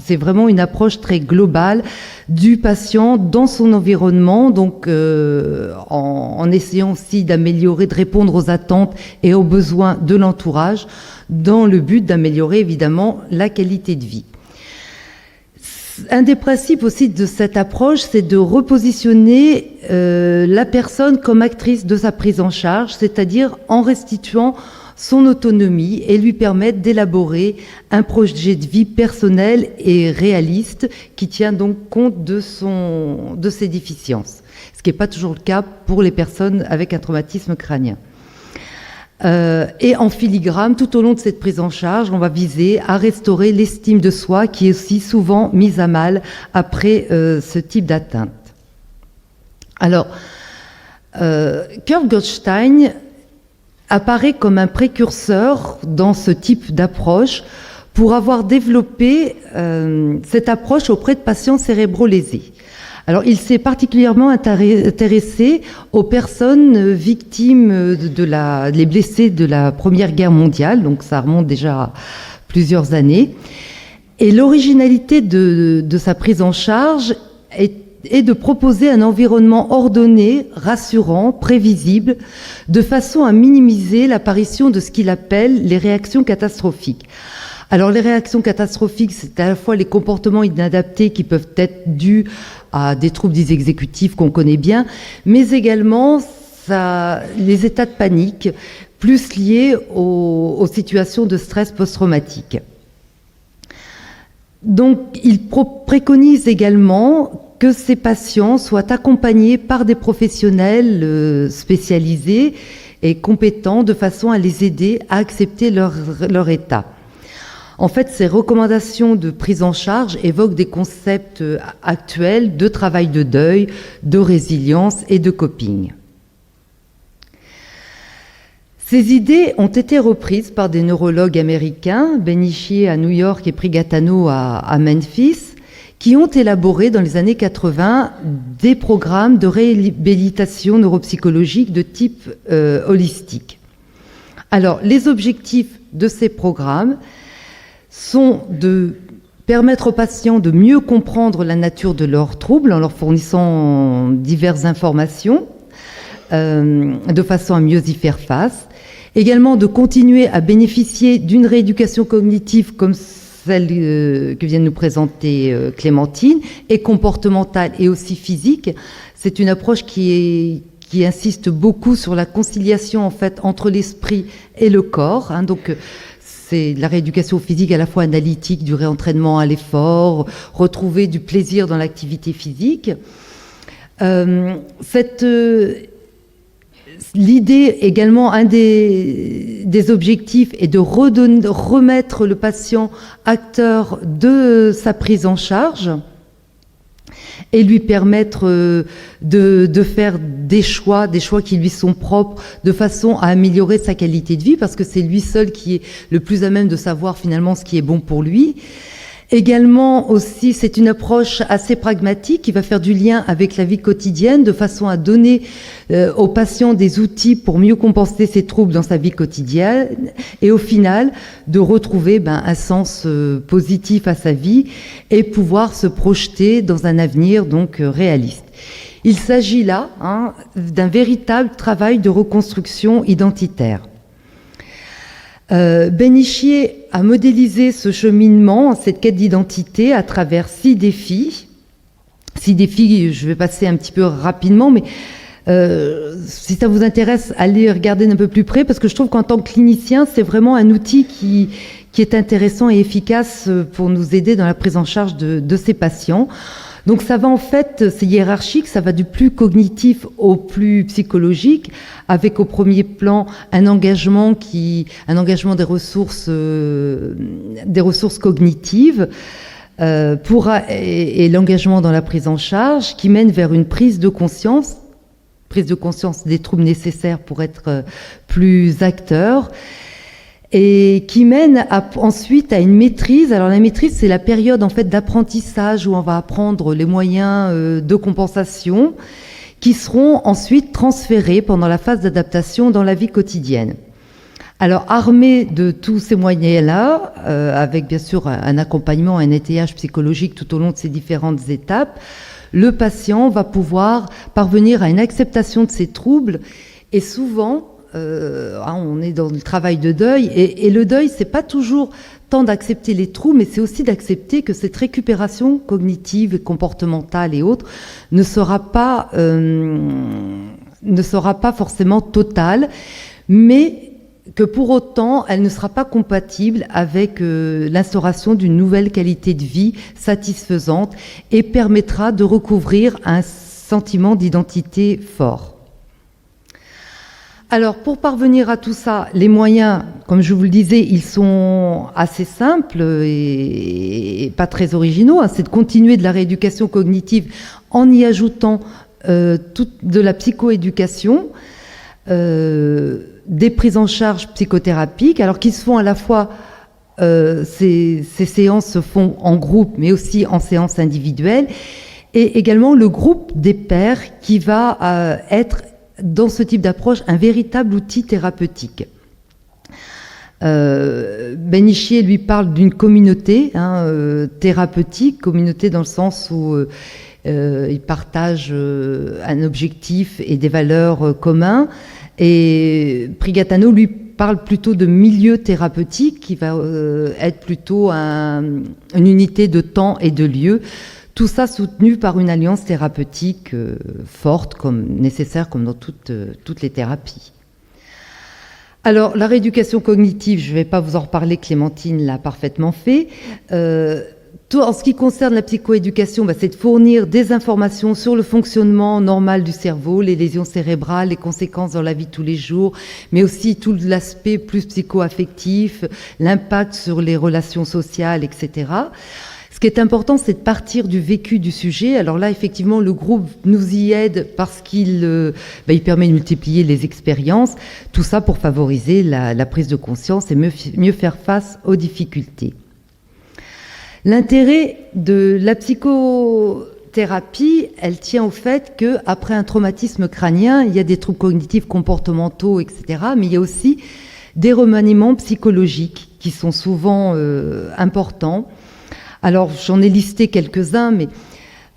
C'est vraiment une approche très globale du patient dans son environnement, donc en essayant aussi d'améliorer, de répondre aux attentes et aux besoins de l'entourage, dans le but d'améliorer évidemment la qualité de vie. Un des principes aussi de cette approche, c'est de repositionner la personne comme actrice de sa prise en charge, c'est-à-dire en restituant son autonomie et lui permettre d'élaborer un projet de vie personnel et réaliste qui tient donc compte de ses déficiences, ce qui n'est pas toujours le cas pour les personnes avec un traumatisme crânien. Et en filigrane, tout au long de cette prise en charge, on va viser à restaurer l'estime de soi qui est aussi souvent mise à mal après ce type d'atteinte. Alors, Kurt Gottstein apparaît comme un précurseur dans ce type d'approche pour avoir développé cette approche auprès de patients cérébro-lésés. Alors, il s'est particulièrement intéressé aux personnes victimes les blessés de la Première Guerre mondiale, donc ça remonte déjà à plusieurs années. Et l'originalité de sa prise en charge est de proposer un environnement ordonné, rassurant, prévisible, de façon à minimiser l'apparition de ce qu'il appelle les réactions catastrophiques. Alors les réactions catastrophiques, c'est à la fois les comportements inadaptés qui peuvent être dus à des troubles dits exécutifs qu'on connaît bien, mais également les états de panique, plus liés aux situations de stress post-traumatique. Donc il préconise également que ces patients soient accompagnés par des professionnels spécialisés et compétents de façon à les aider à accepter leur état. En fait, ces recommandations de prise en charge évoquent des concepts actuels de travail de deuil, de résilience et de coping. Ces idées ont été reprises par des neurologues américains, Benishi à New York et Prigatano à Memphis, qui ont élaboré dans les années 80 des programmes de réhabilitation neuropsychologique de type holistique. Alors, les objectifs de ces programmes sont de permettre aux patients de mieux comprendre la nature de leurs troubles en leur fournissant diverses informations de façon à mieux y faire face. Également de continuer à bénéficier d'une rééducation cognitive comme celle que vient de nous présenter Clémentine, est comportementale et aussi physique. C'est une approche qui insiste beaucoup sur la conciliation en fait entre l'esprit et le corps. Donc c'est de la rééducation physique à la fois analytique, du réentraînement à l'effort, retrouver du plaisir dans l'activité physique. L'idée également, un des objectifs est de remettre le patient acteur de sa prise en charge et lui permettre de faire des choix qui lui sont propres, de façon à améliorer sa qualité de vie, parce que c'est lui seul qui est le plus à même de savoir finalement ce qui est bon pour lui. Également aussi, c'est une approche assez pragmatique qui va faire du lien avec la vie quotidienne, de façon à donner aux patients des outils pour mieux compenser ses troubles dans sa vie quotidienne et au final de retrouver un sens positif à sa vie et pouvoir se projeter dans un avenir donc réaliste. Il s'agit là d'un véritable travail de reconstruction identitaire. Bénichier a modélisé ce cheminement, cette quête d'identité à travers 6 défis. 6 défis, je vais passer un petit peu rapidement, mais si ça vous intéresse, allez regarder d'un peu plus près, parce que je trouve qu'en tant que clinicien, c'est vraiment un outil qui est intéressant et efficace pour nous aider dans la prise en charge de ces patients. Donc ça va en fait, c'est hiérarchique, ça va du plus cognitif au plus psychologique, avec au premier plan un engagement des ressources cognitives et l'engagement dans la prise en charge qui mène vers une prise de conscience des troubles nécessaires pour être plus acteur. Et qui mène ensuite à une maîtrise. Alors la maîtrise, c'est la période en fait d'apprentissage où on va apprendre les moyens de compensation qui seront ensuite transférés pendant la phase d'adaptation dans la vie quotidienne. Alors armé de tous ces moyens-là, avec bien sûr un accompagnement, un étayage psychologique tout au long de ces différentes étapes, le patient va pouvoir parvenir à une acceptation de ses troubles et souvent on est dans le travail de deuil et le deuil, c'est pas toujours tant d'accepter les troubles, mais c'est aussi d'accepter que cette récupération cognitive et comportementale et autres ne sera pas forcément totale, mais que pour autant, elle ne sera pas compatible avec l'instauration d'une nouvelle qualité de vie satisfaisante et permettra de recouvrir un sentiment d'identité fort. Alors, pour parvenir à tout ça, les moyens, comme je vous le disais, ils sont assez simples et pas très originaux. C'est de continuer de la rééducation cognitive en y ajoutant de la psychoéducation, des prises en charge psychothérapiques, alors qu'ils se font à la fois, ces séances se font en groupe, mais aussi en séances individuelles, et également le groupe des pairs qui va être dans ce type d'approche, un véritable outil thérapeutique. Bénichier lui parle d'une communauté thérapeutique, communauté dans le sens où il partage un objectif et des valeurs communs, et Prigatano lui parle plutôt de milieu thérapeutique qui va être plutôt une unité de temps et de lieu. Tout ça soutenu par une alliance thérapeutique forte, nécessaire comme dans toutes les thérapies. Alors, la rééducation cognitive, je ne vais pas vous en reparler, Clémentine l'a parfaitement fait. En ce qui concerne la psychoéducation, c'est de fournir des informations sur le fonctionnement normal du cerveau, les lésions cérébrales, les conséquences dans la vie de tous les jours, mais aussi tout l'aspect plus psycho-affectif, l'impact sur les relations sociales, etc. Ce qui est important, c'est de partir du vécu du sujet. Alors là, effectivement, le groupe nous y aide parce qu'il permet de multiplier les expériences. Tout ça pour favoriser la prise de conscience et mieux faire face aux difficultés. L'intérêt de la psychothérapie, elle tient au fait qu'après un traumatisme crânien, il y a des troubles cognitifs, comportementaux, etc. Mais il y a aussi des remaniements psychologiques qui sont souvent importants. Alors, j'en ai listé quelques-uns, mais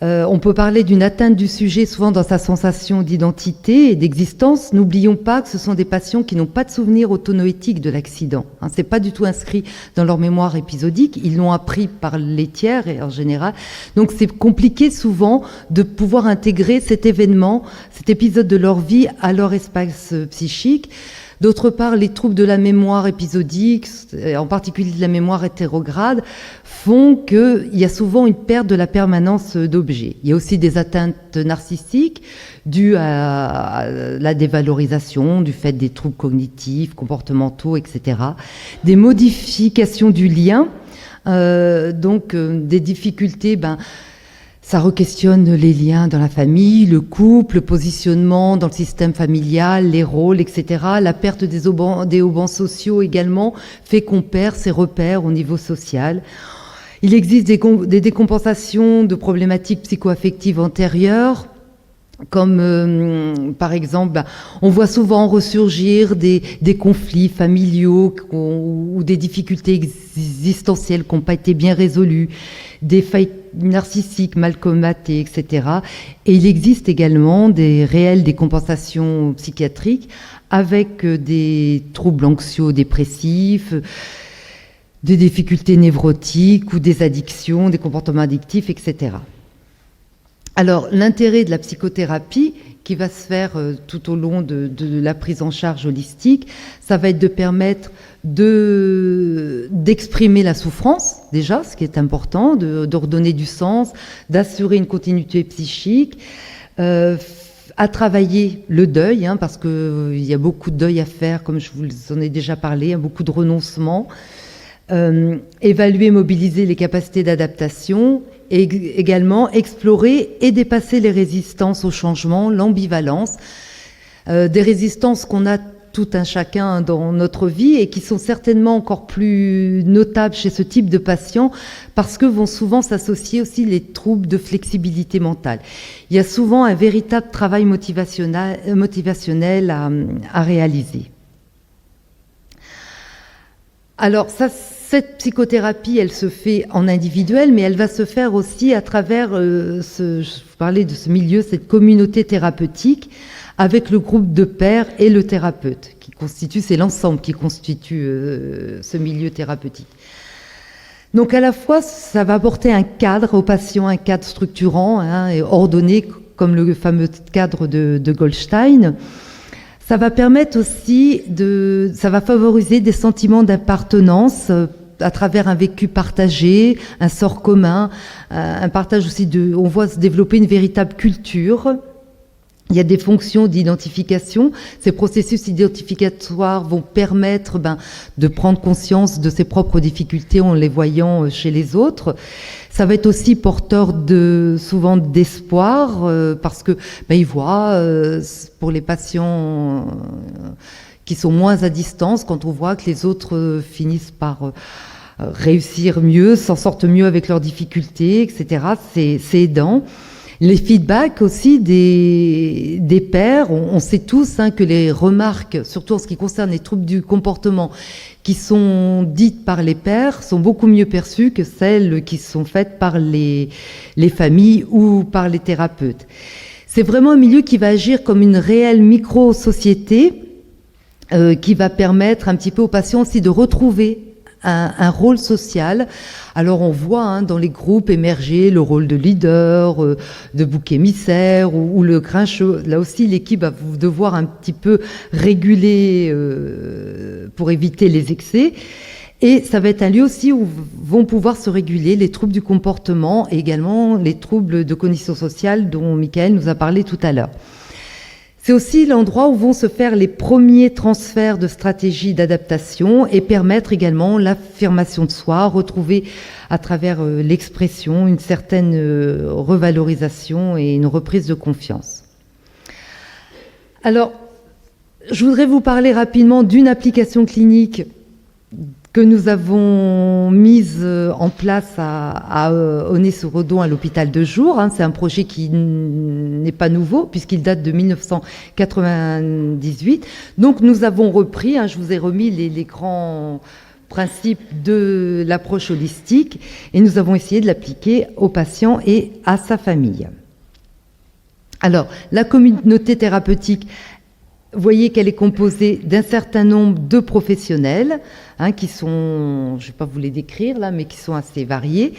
On peut parler d'une atteinte du sujet souvent dans sa sensation d'identité et d'existence. N'oublions pas que ce sont des patients qui n'ont pas de souvenir autonoétique de l'accident. C'est pas du tout inscrit dans leur mémoire épisodique. Ils l'ont appris par les tiers et en général. Donc c'est compliqué souvent de pouvoir intégrer cet événement, cet épisode de leur vie à leur espace psychique. D'autre part, les troubles de la mémoire épisodique, en particulier de la mémoire hétérograde, font qu'il y a souvent une perte de la permanence d'objets. Il y a aussi des atteintes narcissiques dues à la dévalorisation, du fait des troubles cognitifs, comportementaux, etc. Des modifications du lien, des difficultés... Ça re-questionne les liens dans la famille, le couple, le positionnement dans le système familial, les rôles, etc. La perte des haubans sociaux également fait qu'on perd ses repères au niveau social. Il existe des décompensations de problématiques psychoaffectives antérieures, comme par exemple, on voit souvent ressurgir des conflits familiaux ou des difficultés existentielles qui n'ont pas été bien résolues, des failles narcissiques mal colmatées, etc. Et il existe également des réelles décompensations psychiatriques avec des troubles anxio-dépressifs, des difficultés névrotiques ou des addictions, des comportements addictifs, etc. Alors, l'intérêt de la psychothérapie, qui va se faire tout au long de la prise en charge holistique, ça va être de permettre d'exprimer la souffrance, déjà, ce qui est important, de redonner du sens, d'assurer une continuité psychique, à travailler le deuil, parce qu'il y a beaucoup de deuil à faire, comme je vous en ai déjà parlé, beaucoup de renoncements, évaluer, mobiliser les capacités d'adaptation, et également explorer et dépasser les résistances au changement, l'ambivalence, des résistances qu'on a tout un chacun dans notre vie et qui sont certainement encore plus notables chez ce type de patients parce que vont souvent s'associer aussi les troubles de flexibilité mentale. Il y a souvent un véritable travail motivationnel à réaliser. Alors cette psychothérapie, elle se fait en individuel, mais elle va se faire aussi à travers, je vous parlais de ce milieu, cette communauté thérapeutique, avec le groupe de pairs et le thérapeute, c'est l'ensemble qui constitue ce milieu thérapeutique. Donc à la fois, ça va apporter un cadre aux patients, un cadre structurant et ordonné, comme le fameux cadre de Goldstein. Ça va permettre aussi ça va favoriser des sentiments d'appartenance à travers un vécu partagé, un sort commun, un partage aussi on voit se développer une véritable culture. Il y a des fonctions d'identification. Ces processus identificatoires vont permettre de prendre conscience de ses propres difficultés en les voyant chez les autres. Ça va être aussi porteur souvent d'espoir parce que ils voient pour les patients qui sont moins à distance, quand on voit que les autres finissent par réussir mieux, s'en sortent mieux avec leurs difficultés, etc. C'est aidant. Les feedbacks aussi des pairs, on sait tous que les remarques, surtout en ce qui concerne les troubles du comportement, qui sont dites par les pairs, sont beaucoup mieux perçues que celles qui sont faites par les familles ou par les thérapeutes. C'est vraiment un milieu qui va agir comme une réelle micro-société qui va permettre un petit peu aux patients aussi de retrouver un rôle social. Alors on voit dans les groupes émerger le rôle de leader, de bouc émissaire ou le grincheux. Là aussi, l'équipe va devoir un petit peu réguler pour éviter les excès. Et ça va être un lieu aussi où vont pouvoir se réguler les troubles du comportement et également les troubles de cognition sociale dont Michael nous a parlé tout à l'heure. C'est aussi l'endroit où vont se faire les premiers transferts de stratégies d'adaptation et permettre également l'affirmation de soi, retrouver à travers l'expression une certaine revalorisation et une reprise de confiance. Alors, je voudrais vous parler rapidement d'une application clinique que nous avons mise en place à Aulnay-sous-Redon à l'hôpital de jour. C'est un projet qui n'est pas nouveau puisqu'il date de 1998. Donc nous avons repris, je vous ai remis les grands principe de l'approche holistique et nous avons essayé de l'appliquer au patient et à sa famille. Alors, la communauté thérapeutique, vous voyez qu'elle est composée d'un certain nombre de professionnels qui sont, je ne vais pas vous les décrire là, mais qui sont assez variés.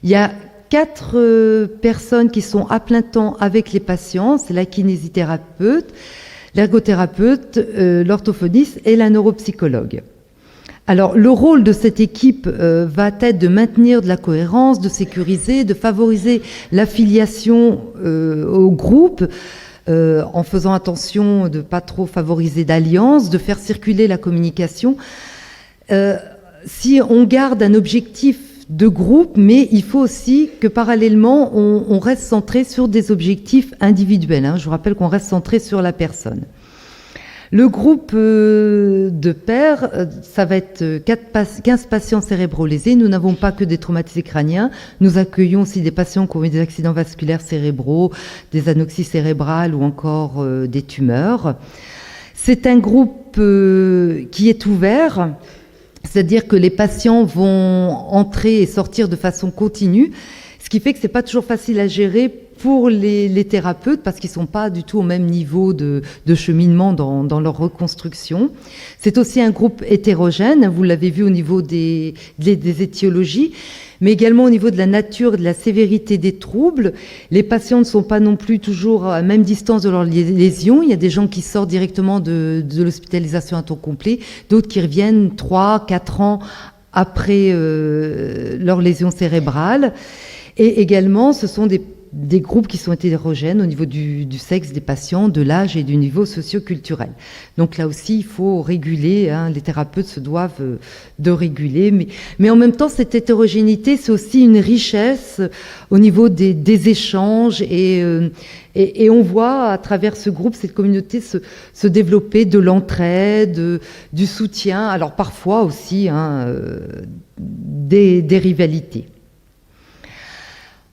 Il y a 4 personnes qui sont à plein temps avec les patients, c'est la kinésithérapeute, l'ergothérapeute, l'orthophoniste et la neuropsychologue. Alors, le rôle de cette équipe va être de maintenir de la cohérence, de sécuriser, de favoriser l'affiliation au groupe, en faisant attention de ne pas trop favoriser d'alliances, de faire circuler la communication. Si on garde un objectif de groupe, mais il faut aussi que parallèlement, on reste centré sur des objectifs individuels. Je vous rappelle qu'on reste centré sur la personne. Le groupe de pairs, ça va être 15 patients cérébro-lésés. Nous n'avons pas que des traumatisés crâniens. Nous accueillons aussi des patients qui ont eu des accidents vasculaires cérébraux, des anoxies cérébrales ou encore des tumeurs. C'est un groupe qui est ouvert, c'est-à-dire que les patients vont entrer et sortir de façon continue, ce qui fait que ce n'est pas toujours facile à gérer pour les thérapeutes parce qu'ils ne sont pas du tout au même niveau de cheminement dans leur reconstruction. C'est aussi un groupe hétérogène, vous l'avez vu au niveau des étiologies, mais également au niveau de la nature et de la sévérité des troubles. Les patients ne sont pas non plus toujours à la même distance de leurs lésions. Il y a des gens qui sortent directement de l'hospitalisation à temps complet, d'autres qui reviennent 3-4 ans après leur lésion cérébrale. Et également, ce sont des groupes qui sont hétérogènes au niveau du sexe des patients, de l'âge et du niveau socio-culturel. Donc là aussi, il faut réguler, les thérapeutes se doivent de réguler, mais en même temps, cette hétérogénéité, c'est aussi une richesse au niveau des échanges et on voit à travers ce groupe, cette communauté se développer de l'entraide, du soutien, alors parfois aussi des rivalités.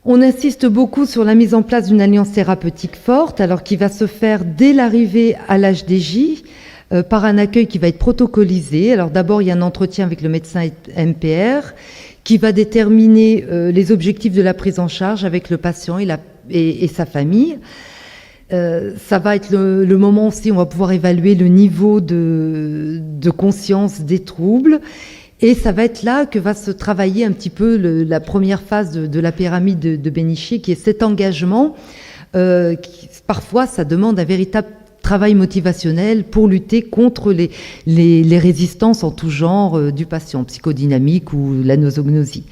On insiste beaucoup sur la mise en place d'une alliance thérapeutique forte, alors qui va se faire dès l'arrivée à l'HDJ par un accueil qui va être protocolisé. Alors d'abord, il y a un entretien avec le médecin MPR qui va déterminer les objectifs de la prise en charge avec le patient et sa famille. Ça va être le moment aussi où on va pouvoir évaluer le niveau de conscience des troubles. Et ça va être là que va se travailler un petit peu la première phase de la pyramide de Bénichou, qui est cet engagement. Parfois, ça demande un véritable travail motivationnel pour lutter contre les résistances en tout genre du patient, psychodynamique ou la nosognosie.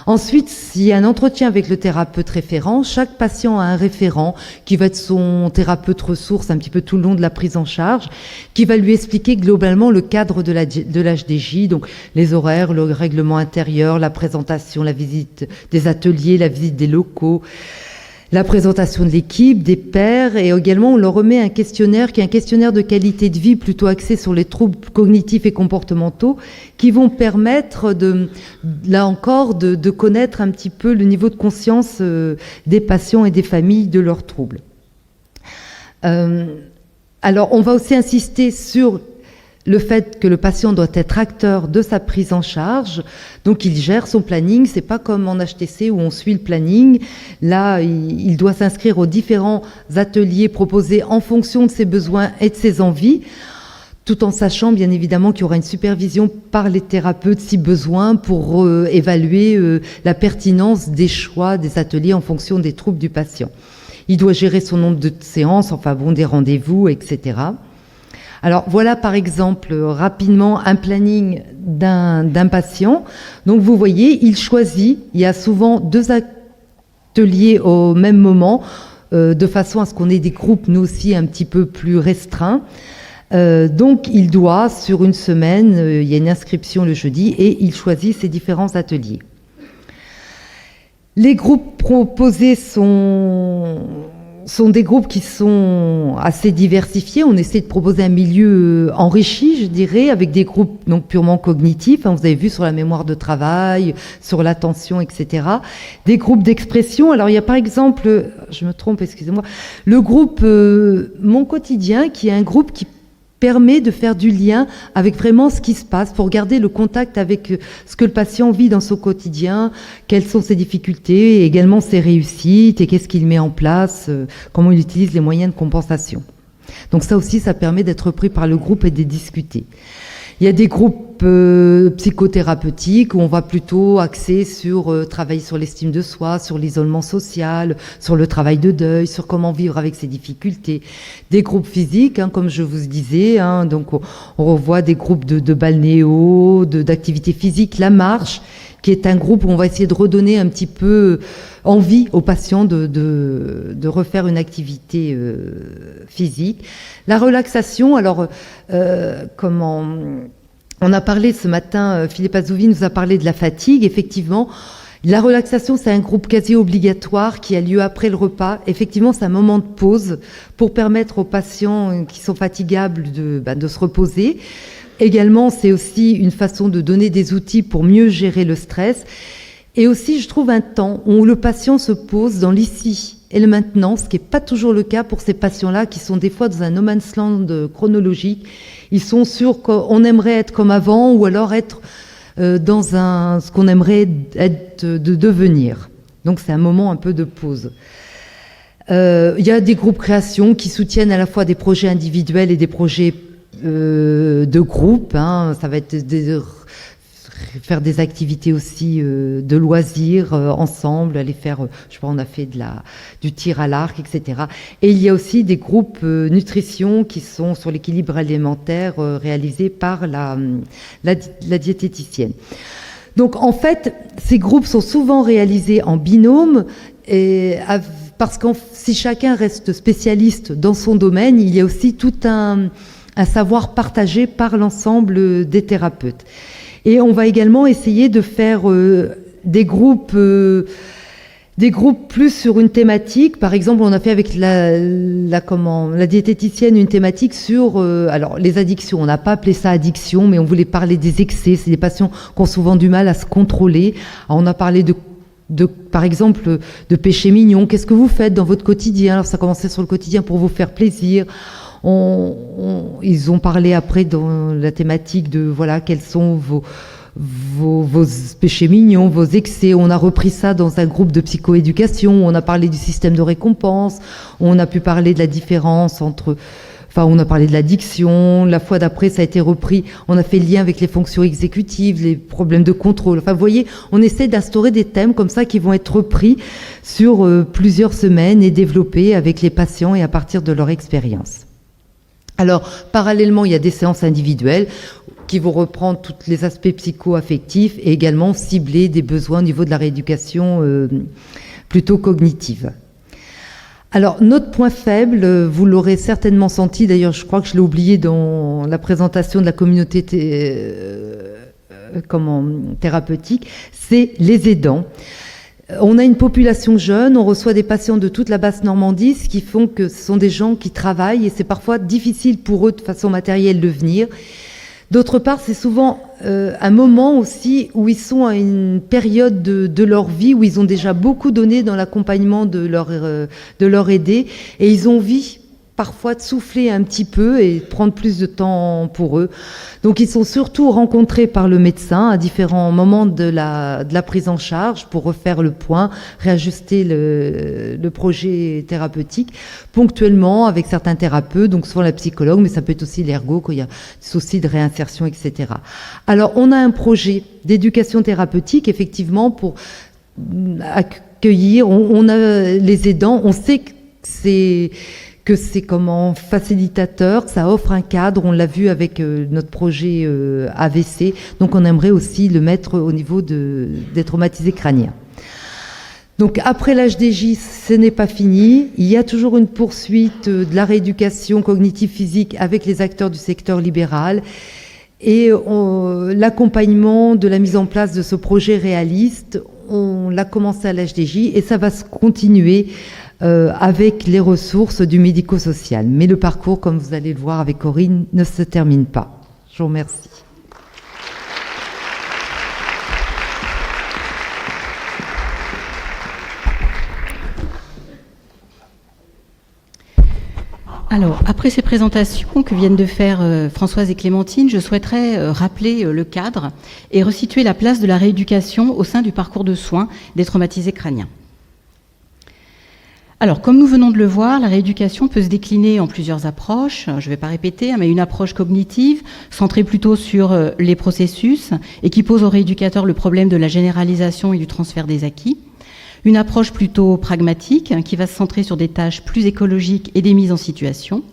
Ensuite, s'il y a un entretien avec le thérapeute référent, chaque patient a un référent qui va être son thérapeute ressource un petit peu tout le long de la prise en charge, qui va lui expliquer globalement le cadre de l'HDJ, donc les horaires, le règlement intérieur, la présentation, la visite des ateliers, la visite des locaux, la présentation de l'équipe, des pairs, et également on leur remet un questionnaire qui est un questionnaire de qualité de vie plutôt axé sur les troubles cognitifs et comportementaux qui vont permettre là encore de connaître un petit peu le niveau de conscience des patients et des familles de leurs troubles. Alors on va aussi insister sur le fait que le patient doit être acteur de sa prise en charge, donc il gère son planning, c'est pas comme en HTC où on suit le planning. Là, il doit s'inscrire aux différents ateliers proposés en fonction de ses besoins et de ses envies, tout en sachant bien évidemment qu'il y aura une supervision par les thérapeutes si besoin pour évaluer la pertinence des choix des ateliers en fonction des troubles du patient. Il doit gérer son nombre de séances, des rendez-vous, etc. Alors voilà par exemple rapidement un planning d'un patient. Donc vous voyez, il choisit, il y a souvent 2 ateliers au même moment, de façon à ce qu'on ait des groupes nous aussi un petit peu plus restreints. Donc il doit, sur une semaine, il y a une inscription le jeudi et il choisit ses différents ateliers. Les groupes proposés sont des groupes qui sont assez diversifiés. On essaie de proposer un milieu enrichi, je dirais, avec des groupes donc purement cognitifs. Vous avez vu sur la mémoire de travail, sur l'attention, etc. Des groupes d'expression. Alors il y a par exemple, je me trompe, excusez-moi, le groupe Mon Quotidien, qui est un groupe qui permet de faire du lien avec vraiment ce qui se passe pour garder le contact avec ce que le patient vit dans son quotidien, quelles sont ses difficultés, et également ses réussites et qu'est-ce qu'il met en place, comment il utilise les moyens de compensation. Donc ça aussi, ça permet d'être pris par le groupe et de discuter. Il y a des groupes psychothérapeutiques où on va plutôt axer sur travailler sur l'estime de soi, sur l'isolement social, sur le travail de deuil, sur comment vivre avec ses difficultés. Des groupes physiques, comme je vous disais, donc on revoit des groupes de balnéo, d'activité physique, la marche, qui est un groupe où on va essayer de redonner un petit peu envie aux patients de refaire une activité physique. La relaxation, alors on a parlé ce matin, Philippe Azouvi nous a parlé de la fatigue. Effectivement, la relaxation, c'est un groupe quasi obligatoire qui a lieu après le repas. Effectivement, c'est un moment de pause pour permettre aux patients qui sont fatigables de se reposer. Également, c'est aussi une façon de donner des outils pour mieux gérer le stress. Et aussi, je trouve un temps où le patient se pose dans l'ici et le maintenant, ce qui n'est pas toujours le cas pour ces patients-là qui sont des fois dans un no man's land chronologique. Ils sont sûrs qu'on aimerait être comme avant ou alors être dans ce qu'on aimerait être de devenir. Donc c'est un moment un peu de pause. Il y a des groupes création qui soutiennent à la fois des projets individuels et des projets de groupe. Ça va être faire des activités aussi de loisirs ensemble, aller faire, je sais pas, on a fait du tir à l'arc, etc. Et il y a aussi des groupes nutrition qui sont sur l'équilibre alimentaire réalisés par la diététicienne. Donc en fait, ces groupes sont souvent réalisés en binôme parce que si chacun reste spécialiste dans son domaine, il y a aussi tout un savoir partagé par l'ensemble des thérapeutes. Et on va également essayer de faire des groupes plus sur une thématique. Par exemple, on a fait avec la diététicienne une thématique sur alors les addictions. On n'a pas appelé ça addiction, mais on voulait parler des excès. C'est des patients qui ont souvent du mal à se contrôler. Alors, on a parlé par exemple, de péché mignon. Qu'est-ce que vous faites dans votre quotidien? Alors, ça commençait sur le quotidien pour vous faire plaisir. Ils ont parlé après dans la thématique de voilà quels sont vos péchés mignons, vos excès. On a repris ça dans un groupe de psychoéducation. On a parlé du système de récompense. On a pu parler de la différence on a parlé de l'addiction. La fois d'après, ça a été repris. On a fait le lien avec les fonctions exécutives, les problèmes de contrôle. Enfin, vous voyez, on essaie d'instaurer des thèmes comme ça qui vont être repris sur plusieurs semaines et développés avec les patients et à partir de leur expérience. Alors, parallèlement, il y a des séances individuelles qui vont reprendre tous les aspects psycho-affectifs et également cibler des besoins au niveau de la rééducation plutôt cognitive. Alors, notre point faible, vous l'aurez certainement senti, d'ailleurs je crois que je l'ai oublié dans la présentation de la communauté thérapeutique, c'est les aidants. On a une population jeune, on reçoit des patients de toute la Basse-Normandie, ce qui font que ce sont des gens qui travaillent et c'est parfois difficile pour eux de façon matérielle de venir. D'autre part, c'est souvent un moment aussi où ils sont à une période de leur vie où ils ont déjà beaucoup donné dans l'accompagnement de leur aidé et ils ont envie parfois de souffler un petit peu et de prendre plus de temps pour eux. Donc ils sont surtout rencontrés par le médecin à différents moments de la prise en charge pour refaire le point, réajuster le projet thérapeutique, ponctuellement avec certains thérapeutes, donc souvent la psychologue, mais ça peut être aussi l'ergo quand il y a des soucis de réinsertion, etc. Alors on a un projet d'éducation thérapeutique, effectivement, pour accueillir, on a les aidants, on sait que c'est comme facilitateur, ça offre un cadre, on l'a vu avec notre projet AVC, donc on aimerait aussi le mettre au niveau des traumatisés crâniens. Donc après l'HDJ, ce n'est pas fini, il y a toujours une poursuite de la rééducation cognitive physique avec les acteurs du secteur libéral et l'accompagnement de la mise en place de ce projet réaliste, on l'a commencé à l'HDJ et ça va se continuer avec les ressources du médico-social. Mais le parcours, comme vous allez le voir avec Corinne, ne se termine pas. Je vous remercie. Alors, après ces présentations que viennent de faire Françoise et Clémentine, je souhaiterais rappeler le cadre et resituer la place de la rééducation au sein du parcours de soins des traumatisés crâniens. Alors, comme nous venons de le voir, la rééducation peut se décliner en plusieurs approches. Je ne vais pas répéter, mais une approche cognitive, centrée plutôt sur les processus et qui pose au rééducateur le problème de la généralisation et du transfert des acquis. Une approche plutôt pragmatique, qui va se centrer sur des tâches plus écologiques et des mises en situation,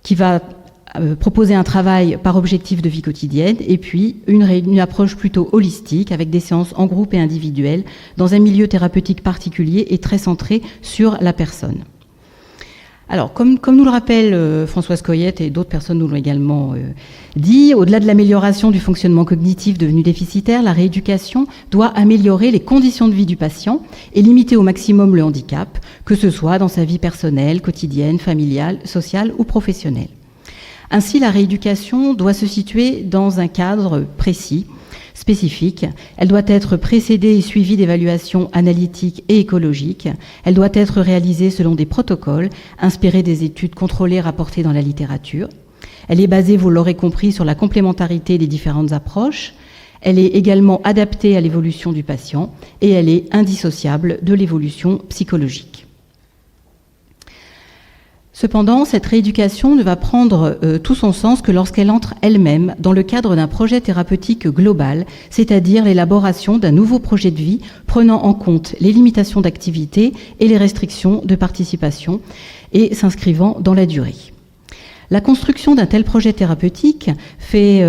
qui va proposer un travail par objectif de vie quotidienne, et puis une approche plutôt holistique, avec des séances en groupe et individuelles, dans un milieu thérapeutique particulier et très centré sur la personne. Alors, comme nous le rappelle Françoise Coyette et d'autres personnes nous l'ont également dit, au-delà de l'amélioration du fonctionnement cognitif devenu déficitaire, la rééducation doit améliorer les conditions de vie du patient et limiter au maximum le handicap, que ce soit dans sa vie personnelle, quotidienne, familiale, sociale ou professionnelle. Ainsi, la rééducation doit se situer dans un cadre précis, spécifique. Elle doit être précédée et suivie d'évaluations analytiques et écologiques. Elle doit être réalisée selon des protocoles inspirés des études contrôlées rapportées dans la littérature. Elle est basée, vous l'aurez compris, sur la complémentarité des différentes approches. Elle est également adaptée à l'évolution du patient et elle est indissociable de l'évolution psychologique. Cependant, cette rééducation ne va prendre tout son sens que lorsqu'elle entre elle-même dans le cadre d'un projet thérapeutique global, c'est-à-dire l'élaboration d'un nouveau projet de vie prenant en compte les limitations d'activité et les restrictions de participation et s'inscrivant dans la durée. La construction d'un tel projet thérapeutique fait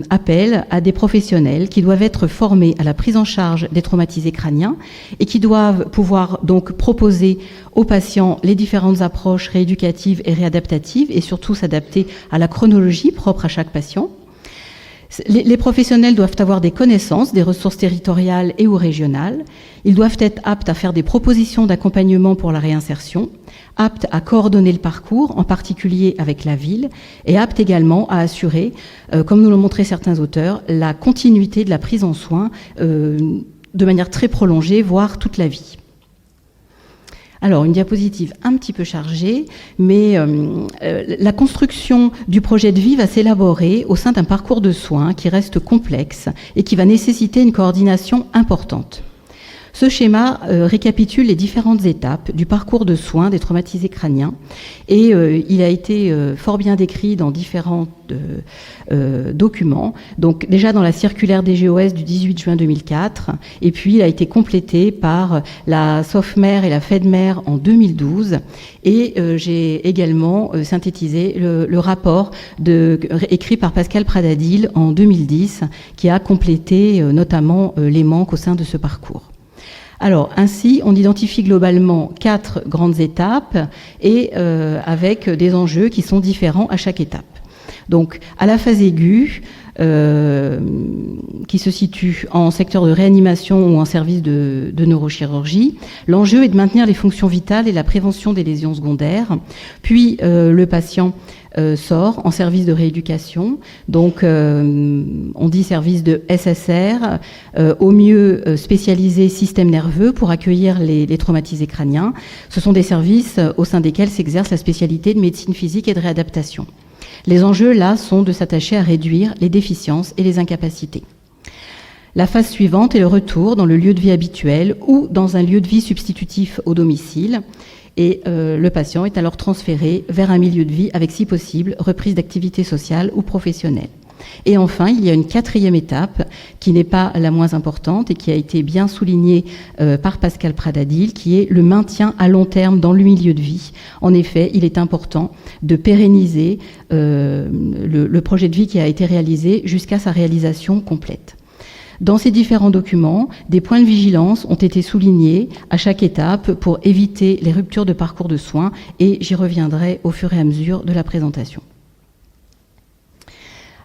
appel à des professionnels qui doivent être formés à la prise en charge des traumatisés crâniens et qui doivent pouvoir donc proposer aux patients les différentes approches rééducatives et réadaptatives et surtout s'adapter à la chronologie propre à chaque patient. Les professionnels doivent avoir des connaissances, des ressources territoriales et ou régionales. Ils doivent être aptes à faire des propositions d'accompagnement pour la réinsertion, aptes à coordonner le parcours, en particulier avec la ville, et aptes également à assurer, comme nous l'ont montré certains auteurs, la continuité de la prise en soin de manière très prolongée, voire toute la vie. Alors, une diapositive un petit peu chargée, mais la construction du projet de vie va s'élaborer au sein d'un parcours de soins qui reste complexe et qui va nécessiter une coordination importante. Ce schéma récapitule les différentes étapes du parcours de soins des traumatisés crâniens et il a été fort bien décrit dans différents documents. Donc déjà dans la circulaire des GOS du 18 juin 2004 et puis il a été complété par la SOFMER et la FEDMER en 2012 et j'ai également synthétisé le rapport écrit par Pascal Pradadil en 2010 qui a complété notamment les manques au sein de ce parcours. Alors, ainsi, on identifie globalement 4 grandes étapes et avec des enjeux qui sont différents à chaque étape. Donc, à la phase aiguë, qui se situe en secteur de réanimation ou en service de neurochirurgie, l'enjeu est de maintenir les fonctions vitales et la prévention des lésions secondaires. Puis, le patient sort en service de rééducation, donc on dit service de SSR, au mieux spécialisé système nerveux pour accueillir les traumatisés crâniens. Ce sont des services au sein desquels s'exerce la spécialité de médecine physique et de réadaptation. Les enjeux là sont de s'attacher à réduire les déficiences et les incapacités. La phase suivante est le retour dans le lieu de vie habituel ou dans un lieu de vie substitutif au domicile. Et le patient est alors transféré vers un milieu de vie avec, si possible, reprise d'activité sociale ou professionnelle. Et enfin, il y a une 4e étape qui n'est pas la moins importante et qui a été bien soulignée par Pascal Pradadil, qui est le maintien à long terme dans le milieu de vie. En effet, il est important de pérenniser le projet de vie qui a été réalisé jusqu'à sa réalisation complète. Dans ces différents documents, des points de vigilance ont été soulignés à chaque étape pour éviter les ruptures de parcours de soins et j'y reviendrai au fur et à mesure de la présentation.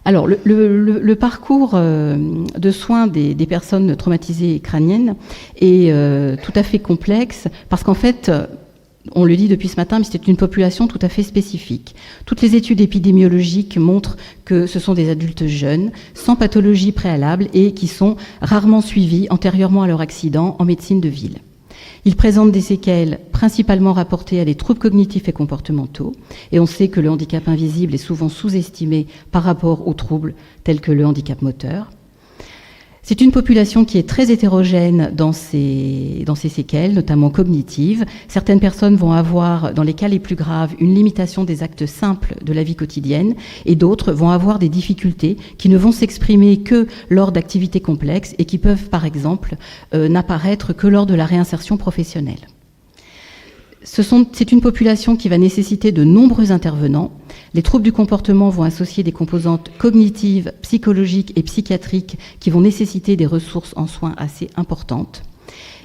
Alors, le parcours de soins des personnes traumatisées crâniennes est tout à fait complexe parce qu'en fait, on le dit depuis ce matin, mais c'est une population tout à fait spécifique. Toutes les études épidémiologiques montrent que ce sont des adultes jeunes, sans pathologie préalable et qui sont rarement suivis antérieurement à leur accident en médecine de ville. Ils présentent des séquelles principalement rapportées à des troubles cognitifs et comportementaux, et on sait que le handicap invisible est souvent sous-estimé par rapport aux troubles tels que le handicap moteur. C'est une population qui est très hétérogène dans ses séquelles, notamment cognitives. Certaines personnes vont avoir, dans les cas les plus graves, une limitation des actes simples de la vie quotidienne, et d'autres vont avoir des difficultés qui ne vont s'exprimer que lors d'activités complexes et qui peuvent, par exemple, n'apparaître que lors de la réinsertion professionnelle. C'est une population qui va nécessiter de nombreux intervenants. Les troubles du comportement vont associer des composantes cognitives, psychologiques et psychiatriques qui vont nécessiter des ressources en soins assez importantes.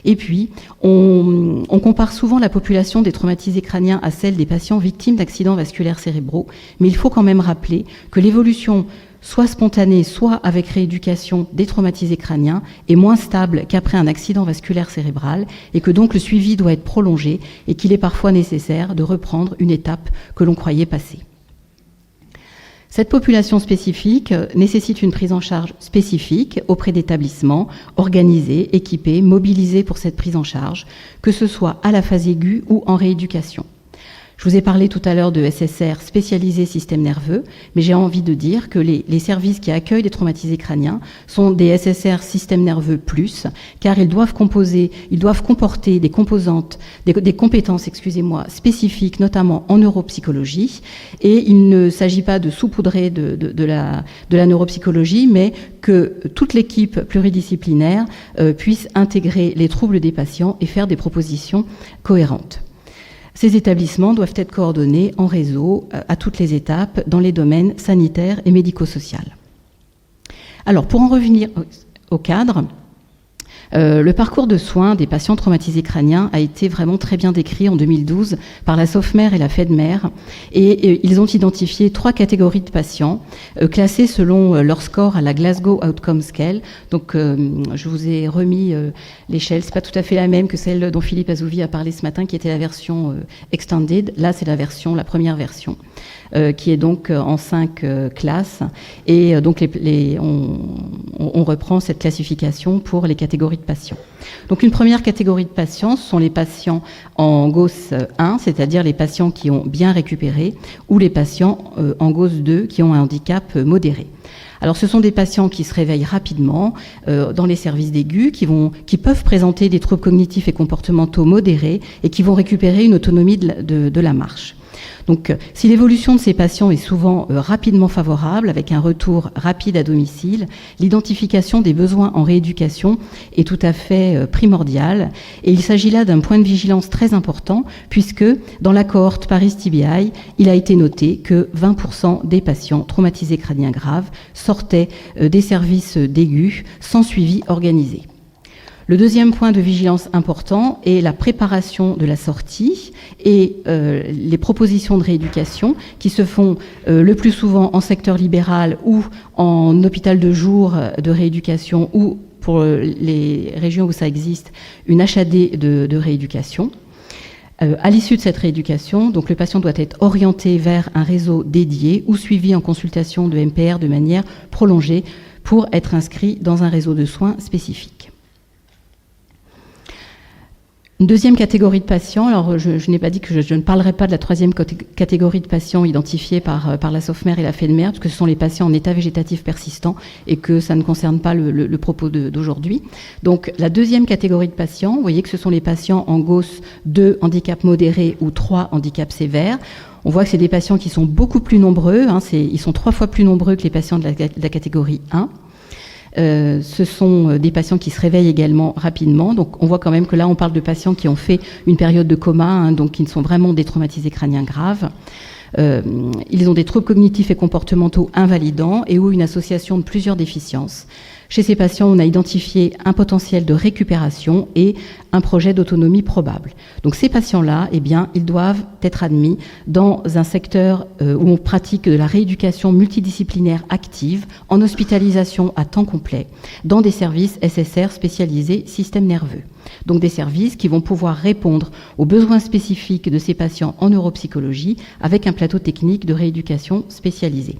Et puis, on compare souvent la population des traumatisés crâniens à celle des patients victimes d'accidents vasculaires cérébraux, mais il faut quand même rappeler que l'évolution soit spontanée, soit avec rééducation des traumatisés crâniens, est moins stable qu'après un accident vasculaire cérébral, et que donc le suivi doit être prolongé, et qu'il est parfois nécessaire de reprendre une étape que l'on croyait passée. Cette population spécifique nécessite une prise en charge spécifique auprès d'établissements organisés, équipés, mobilisés pour cette prise en charge, que ce soit à la phase aiguë ou en rééducation. Je vous ai parlé tout à l'heure de SSR spécialisés système nerveux, mais j'ai envie de dire que les services qui accueillent des traumatisés crâniens sont des SSR système nerveux plus, car ils doivent comporter des composantes, des compétences, spécifiques, notamment en neuropsychologie. Et il ne s'agit pas de saupoudrer de la neuropsychologie, mais que toute l'équipe pluridisciplinaire puisse intégrer les troubles des patients et faire des propositions cohérentes. Ces établissements doivent être coordonnés en réseau à toutes les étapes dans les domaines sanitaires et médico-social. Alors, pour en revenir au cadre, le parcours de soins des patients traumatisés crâniens a été vraiment très bien décrit en 2012 par la SOFMER et la FEDMER, et ils ont identifié 3 catégories de patients classés selon leur score à la Glasgow Outcome Scale. Donc je vous ai remis l'échelle, c'est pas tout à fait la même que celle dont Philippe Azouvi a parlé ce matin, qui était la version extended. Là, c'est la première version, qui est donc en 5 classes, et donc on reprend cette classification pour les catégories de patients. Donc une première catégorie de patients, ce sont les patients en GOS 1, c'est-à-dire les patients qui ont bien récupéré, ou les patients en GOS 2 qui ont un handicap modéré. Alors ce sont des patients qui se réveillent rapidement dans les services d'aigus, qui peuvent présenter des troubles cognitifs et comportementaux modérés et qui vont récupérer une autonomie de la marche. Donc, si l'évolution de ces patients est souvent rapidement favorable, avec un retour rapide à domicile, l'identification des besoins en rééducation est tout à fait primordiale. Et il s'agit là d'un point de vigilance très important, puisque dans la cohorte Paris-TBI, il a été noté que 20% des patients traumatisés crâniens graves sortaient des services d'aigus sans suivi organisé. Le deuxième point de vigilance important est la préparation de la sortie et les propositions de rééducation qui se font le plus souvent en secteur libéral ou en hôpital de jour de rééducation, ou pour les régions où ça existe, une HAD de rééducation. À l'issue de cette rééducation, donc le patient doit être orienté vers un réseau dédié ou suivi en consultation de MPR de manière prolongée pour être inscrit dans un réseau de soins spécifique. Une deuxième catégorie de patients, alors je n'ai pas dit que je ne parlerai pas de la troisième catégorie de patients identifiés par la SOFMER et la FEDMER, parce que ce sont les patients en état végétatif persistant et que ça ne concerne pas le propos d'aujourd'hui. Donc la deuxième catégorie de patients, vous voyez que ce sont les patients en GOS 2, handicap modéré, ou 3, handicap sévère. On voit que c'est des patients qui sont beaucoup plus nombreux, ils sont 3 fois plus nombreux que les patients de la catégorie 1. Ce sont des patients qui se réveillent également rapidement. Donc on voit quand même que là on parle de patients qui ont fait une période de coma, donc qui ne sont vraiment des traumatisés crâniens graves. Ils ont des troubles cognitifs et comportementaux invalidants et ou une association de plusieurs déficiences. Chez ces patients, on a identifié un potentiel de récupération et un projet d'autonomie probable. Donc ces patients-là, ils doivent être admis dans un secteur où on pratique de la rééducation multidisciplinaire active, en hospitalisation à temps complet, dans des services SSR spécialisés système nerveux. Donc des services qui vont pouvoir répondre aux besoins spécifiques de ces patients en neuropsychologie avec un plateau technique de rééducation spécialisé.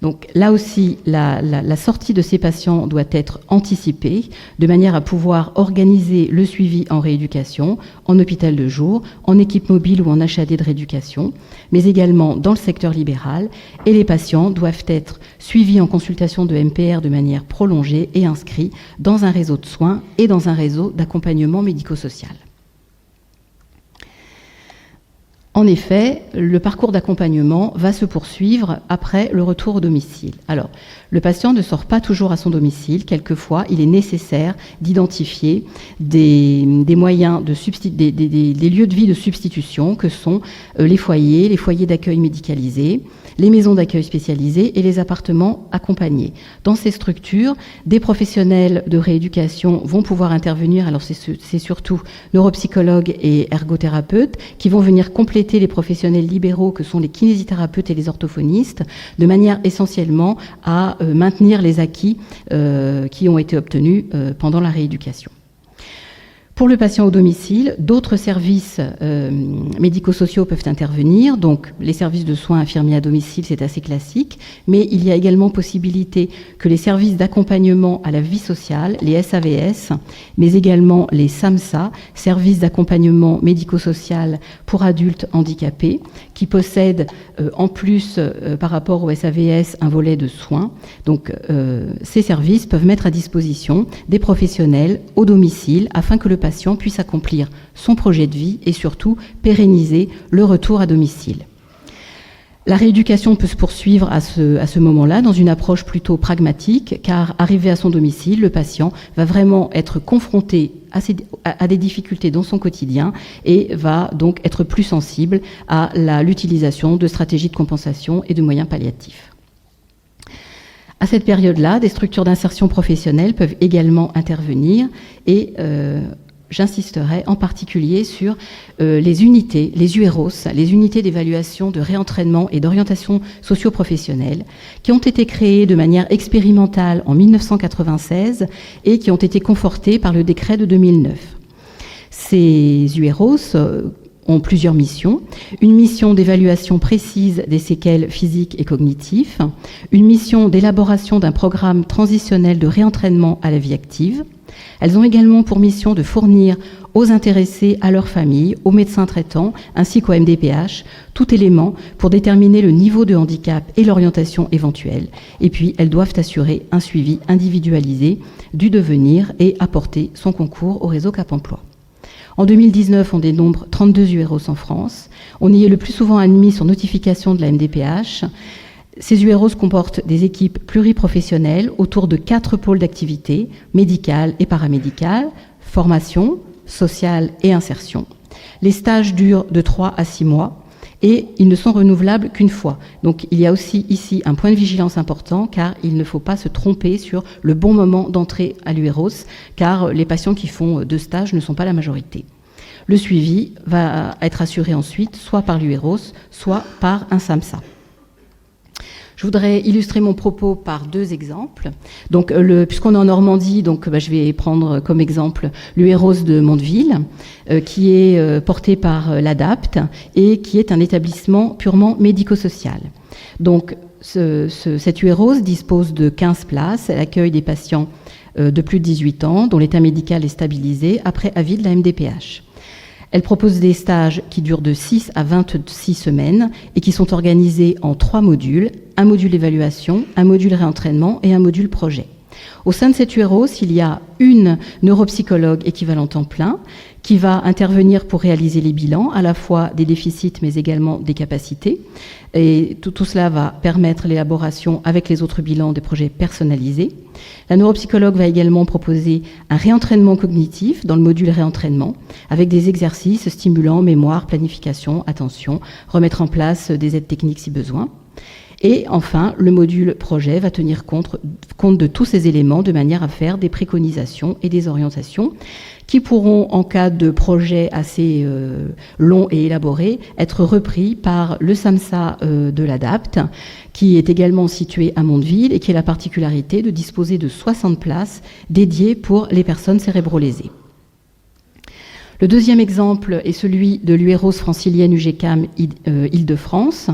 Donc là aussi, la sortie de ces patients doit être anticipée de manière à pouvoir organiser le suivi en rééducation, en hôpital de jour, en équipe mobile ou en HAD de rééducation, mais également dans le secteur libéral. Et les patients doivent être suivis en consultation de MPR de manière prolongée et inscrits dans un réseau de soins et dans un réseau d'accompagnement médico-social. En effet, le parcours d'accompagnement va se poursuivre après le retour au domicile. Alors, le patient ne sort pas toujours à son domicile. Quelquefois, il est nécessaire d'identifier des moyens, des lieux de vie de substitution que sont les foyers d'accueil médicalisés, les maisons d'accueil spécialisées et les appartements accompagnés. Dans ces structures, des professionnels de rééducation vont pouvoir intervenir. Alors, c'est surtout neuropsychologues et ergothérapeutes qui vont venir compléter les professionnels libéraux que sont les kinésithérapeutes et les orthophonistes, de manière essentiellement à maintenir les acquis qui ont été obtenus pendant la rééducation. Pour le patient au domicile, d'autres services médico-sociaux peuvent intervenir. Donc, les services de soins infirmiers à domicile, c'est assez classique, mais il y a également possibilité que les services d'accompagnement à la vie sociale, les SAVS, mais également les SAMSA, services d'accompagnement médico-social pour adultes handicapés, qui possèdent en plus par rapport au SAVS un volet de soins. Donc, ces services peuvent mettre à disposition des professionnels au domicile afin que le patient puisse accomplir son projet de vie et surtout pérenniser le retour à domicile. La rééducation peut se poursuivre à ce moment-là dans une approche plutôt pragmatique, car arrivé à son domicile, le patient va vraiment être confronté à des difficultés dans son quotidien et va donc être plus sensible à l'utilisation de stratégies de compensation et de moyens palliatifs. À cette période-là, des structures d'insertion professionnelle peuvent également intervenir et j'insisterai en particulier sur les unités, les UROS, les unités d'évaluation, de réentraînement et d'orientation socio-professionnelle, qui ont été créées de manière expérimentale en 1996 et qui ont été confortées par le décret de 2009. Ces UROS ont plusieurs missions. Une mission d'évaluation précise des séquelles physiques et cognitives, une mission d'élaboration d'un programme transitionnel de réentraînement à la vie active. Elles ont également pour mission de fournir aux intéressés, à leurs familles, aux médecins traitants, ainsi qu'au MDPH, tout élément pour déterminer le niveau de handicap et l'orientation éventuelle. Et puis, elles doivent assurer un suivi individualisé du devenir et apporter son concours au réseau Cap Emploi. En 2019, on dénombre 32 UROS en France. On y est le plus souvent admis sur notification de la MDPH. Ces UROS comportent des équipes pluriprofessionnelles autour de 4 pôles d'activité, médicale et paramédicale, formation, sociale et insertion. Les stages durent de 3 à 6 mois et ils ne sont renouvelables qu'une fois. Donc il y a aussi ici un point de vigilance important car il ne faut pas se tromper sur le bon moment d'entrée à l'UROS car les patients qui font 2 stages ne sont pas la majorité. Le suivi va être assuré ensuite soit par l'UROS, soit par un SAMSA. Je voudrais illustrer mon propos par 2 exemples. Donc, puisqu'on est en Normandie, donc je vais prendre comme exemple l'UROS de Mondeville, qui est porté par l'ADAPT et qui est un établissement purement médico-social. Donc, cette UROS dispose de 15 places. Elle accueille des patients de plus de 18 ans dont l'état médical est stabilisé après avis de la MDPH. Elle propose des stages qui durent de 6 à 26 semaines et qui sont organisés en 3 modules, un module évaluation, un module réentraînement et un module projet. Au sein de cette UROS, il y a une neuropsychologue équivalent temps plein qui va intervenir pour réaliser les bilans, à la fois des déficits mais également des capacités. Et tout cela va permettre l'élaboration avec les autres bilans des projets personnalisés. La neuropsychologue va également proposer un réentraînement cognitif dans le module réentraînement, avec des exercices stimulant mémoire, planification, attention, remettre en place des aides techniques si besoin. Et enfin, le module projet va tenir compte de tous ces éléments de manière à faire des préconisations et des orientations qui pourront, en cas de projet assez long et élaboré, être repris par le SAMSA de l'ADAPT, qui est également situé à Mondeville et qui a la particularité de disposer de 60 places dédiées pour les personnes cérébrolésées. Le deuxième exemple est celui de l'UEROS francilienne UGCAM Île-de-France,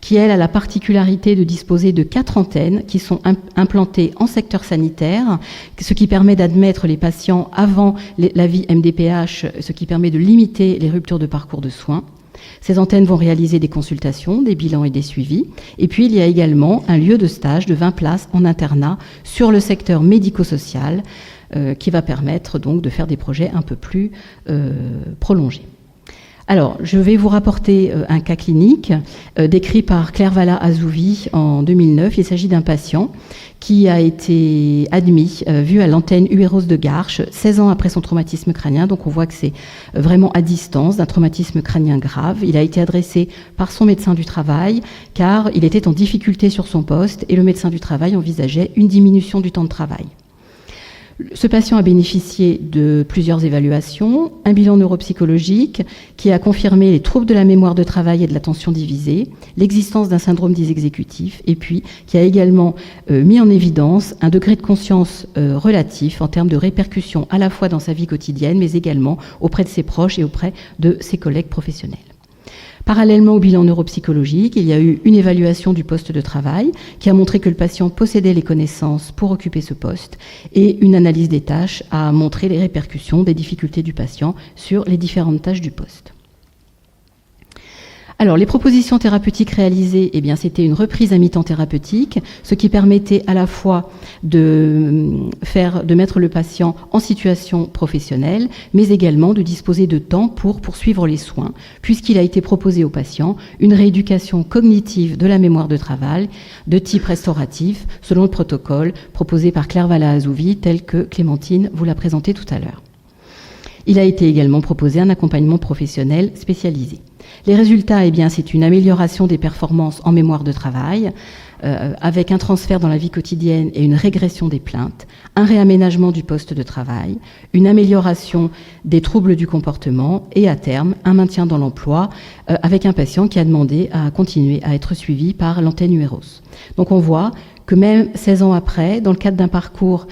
qui, elle, a la particularité de disposer de 4 antennes qui sont implantées en secteur sanitaire, ce qui permet d'admettre les patients avant l'avis MDPH, ce qui permet de limiter les ruptures de parcours de soins. Ces antennes vont réaliser des consultations, des bilans et des suivis. Et puis, il y a également un lieu de stage de 20 places en internat sur le secteur médico-social, qui va permettre donc de faire des projets un peu plus prolongés. Alors, je vais vous rapporter un cas clinique décrit par Claire Valla-Azouvi en 2009. Il s'agit d'un patient qui a été admis, vu à l'antenne UEROS de Garches, 16 ans après son traumatisme crânien. Donc on voit que c'est vraiment à distance d'un traumatisme crânien grave. Il a été adressé par son médecin du travail car il était en difficulté sur son poste et le médecin du travail envisageait une diminution du temps de travail. Ce patient a bénéficié de plusieurs évaluations, un bilan neuropsychologique qui a confirmé les troubles de la mémoire de travail et de l'attention divisée, l'existence d'un syndrome dysexécutif, et puis qui a également mis en évidence un degré de conscience relatif en termes de répercussions à la fois dans sa vie quotidienne, mais également auprès de ses proches et auprès de ses collègues professionnels. Parallèlement au bilan neuropsychologique, il y a eu une évaluation du poste de travail qui a montré que le patient possédait les connaissances pour occuper ce poste et une analyse des tâches a montré les répercussions des difficultés du patient sur les différentes tâches du poste. Alors, les propositions thérapeutiques réalisées, eh bien, c'était une reprise à mi-temps thérapeutique, ce qui permettait à la fois de mettre le patient en situation professionnelle, mais également de disposer de temps pour poursuivre les soins, puisqu'il a été proposé au patient une rééducation cognitive de la mémoire de travail de type restauratif, selon le protocole proposé par Claire Valla-Azouvi, tel que Clémentine vous l'a présenté tout à l'heure. Il a été également proposé un accompagnement professionnel spécialisé. Les résultats, eh bien, c'est une amélioration des performances en mémoire de travail, avec un transfert dans la vie quotidienne et une régression des plaintes, un réaménagement du poste de travail, une amélioration des troubles du comportement et à terme, un maintien dans l'emploi avec un patient qui a demandé à continuer à être suivi par l'antenne UEROS. Donc on voit que même 16 ans après, dans le cadre d'un parcours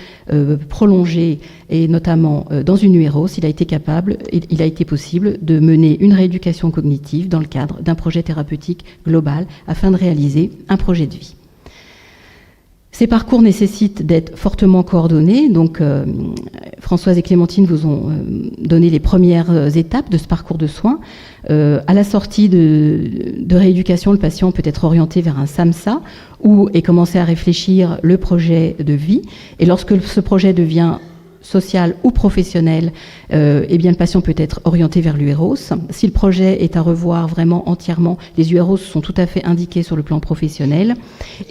prolongé et notamment dans une UEROS, il a été possible de mener une rééducation cognitive dans le cadre d'un projet thérapeutique global afin de réaliser un projet de vie. Ces parcours nécessitent d'être fortement coordonnés. Donc, Françoise et Clémentine vous ont donné les premières étapes de ce parcours de soins. À la sortie de rééducation, le patient peut être orienté vers un SAMSA et commencer à réfléchir le projet de vie. Et lorsque ce projet devient social ou professionnel, eh bien le patient peut être orienté vers l'UEROS. Si le projet est à revoir vraiment entièrement, les UEROS sont tout à fait indiqués sur le plan professionnel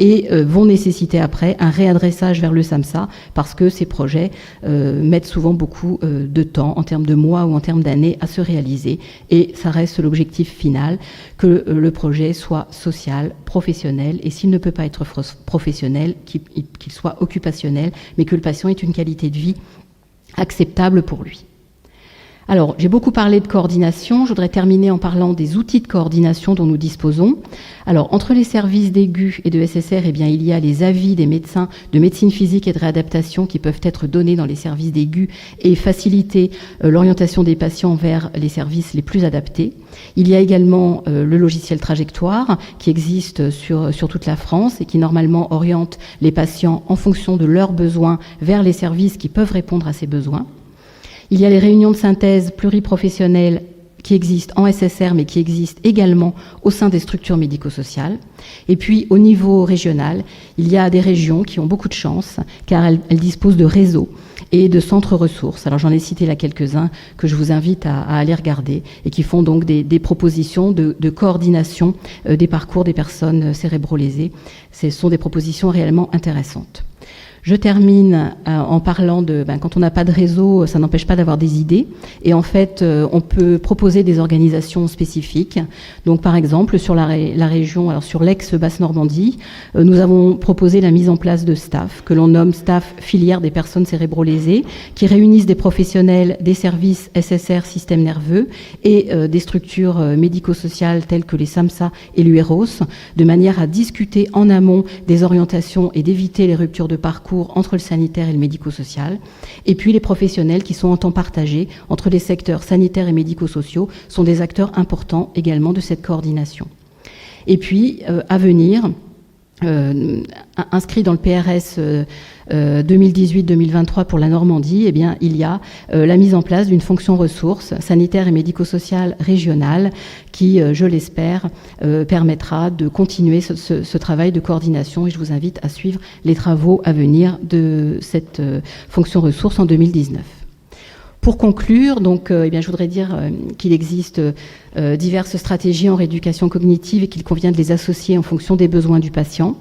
et vont nécessiter après un réadressage vers le SAMSA parce que ces projets mettent souvent beaucoup de temps en termes de mois ou en termes d'années à se réaliser et ça reste l'objectif final que le projet soit social, professionnel et s'il ne peut pas être professionnel, qu'il soit occupationnel, mais que le patient ait une qualité de vie acceptable pour lui. Alors, j'ai beaucoup parlé de coordination. Je voudrais terminer en parlant des outils de coordination dont nous disposons. Alors, entre les services d'aigu et de SSR, eh bien, il y a les avis des médecins de médecine physique et de réadaptation qui peuvent être donnés dans les services d'aigu et faciliter l'orientation des patients vers les services les plus adaptés. Il y a également le logiciel Trajectoire qui existe sur toute la France et qui normalement oriente les patients en fonction de leurs besoins vers les services qui peuvent répondre à ces besoins. Il y a les réunions de synthèse pluriprofessionnelles qui existent en SSR, mais qui existent également au sein des structures médico-sociales. Et puis, au niveau régional, il y a des régions qui ont beaucoup de chance, car elles disposent de réseaux et de centres ressources. Alors, j'en ai cité là quelques-uns que je vous invite à aller regarder et qui font donc des propositions de coordination des parcours des personnes cérébrolésées. Ce sont des propositions réellement intéressantes. Je termine en parlant quand on n'a pas de réseau, ça n'empêche pas d'avoir des idées. Et en fait, on peut proposer des organisations spécifiques. Donc, par exemple, sur la région, alors sur l'ex-Basse-Normandie, nous avons proposé la mise en place de staff, que l'on nomme staff filière des personnes cérébrolésées, qui réunissent des professionnels des services SSR, système nerveux, et des structures médico-sociales telles que les SAMSA et l'UEROS, de manière à discuter en amont des orientations et d'éviter les ruptures de de parcours entre le sanitaire et le médico-social. Et puis les professionnels qui sont en temps partagé entre les secteurs sanitaires et médico-sociaux sont des acteurs importants également de cette coordination. Et puis, à venir, inscrit dans le PRS 2018-2023 pour la Normandie, eh bien, il y a la mise en place d'une fonction ressources sanitaire et médico-sociale régionale qui, je l'espère, permettra de continuer ce travail de coordination, et je vous invite à suivre les travaux à venir de cette fonction ressources en 2019. Pour conclure, donc, eh bien, je voudrais dire qu'il existe diverses stratégies en rééducation cognitive et qu'il convient de les associer en fonction des besoins du patient,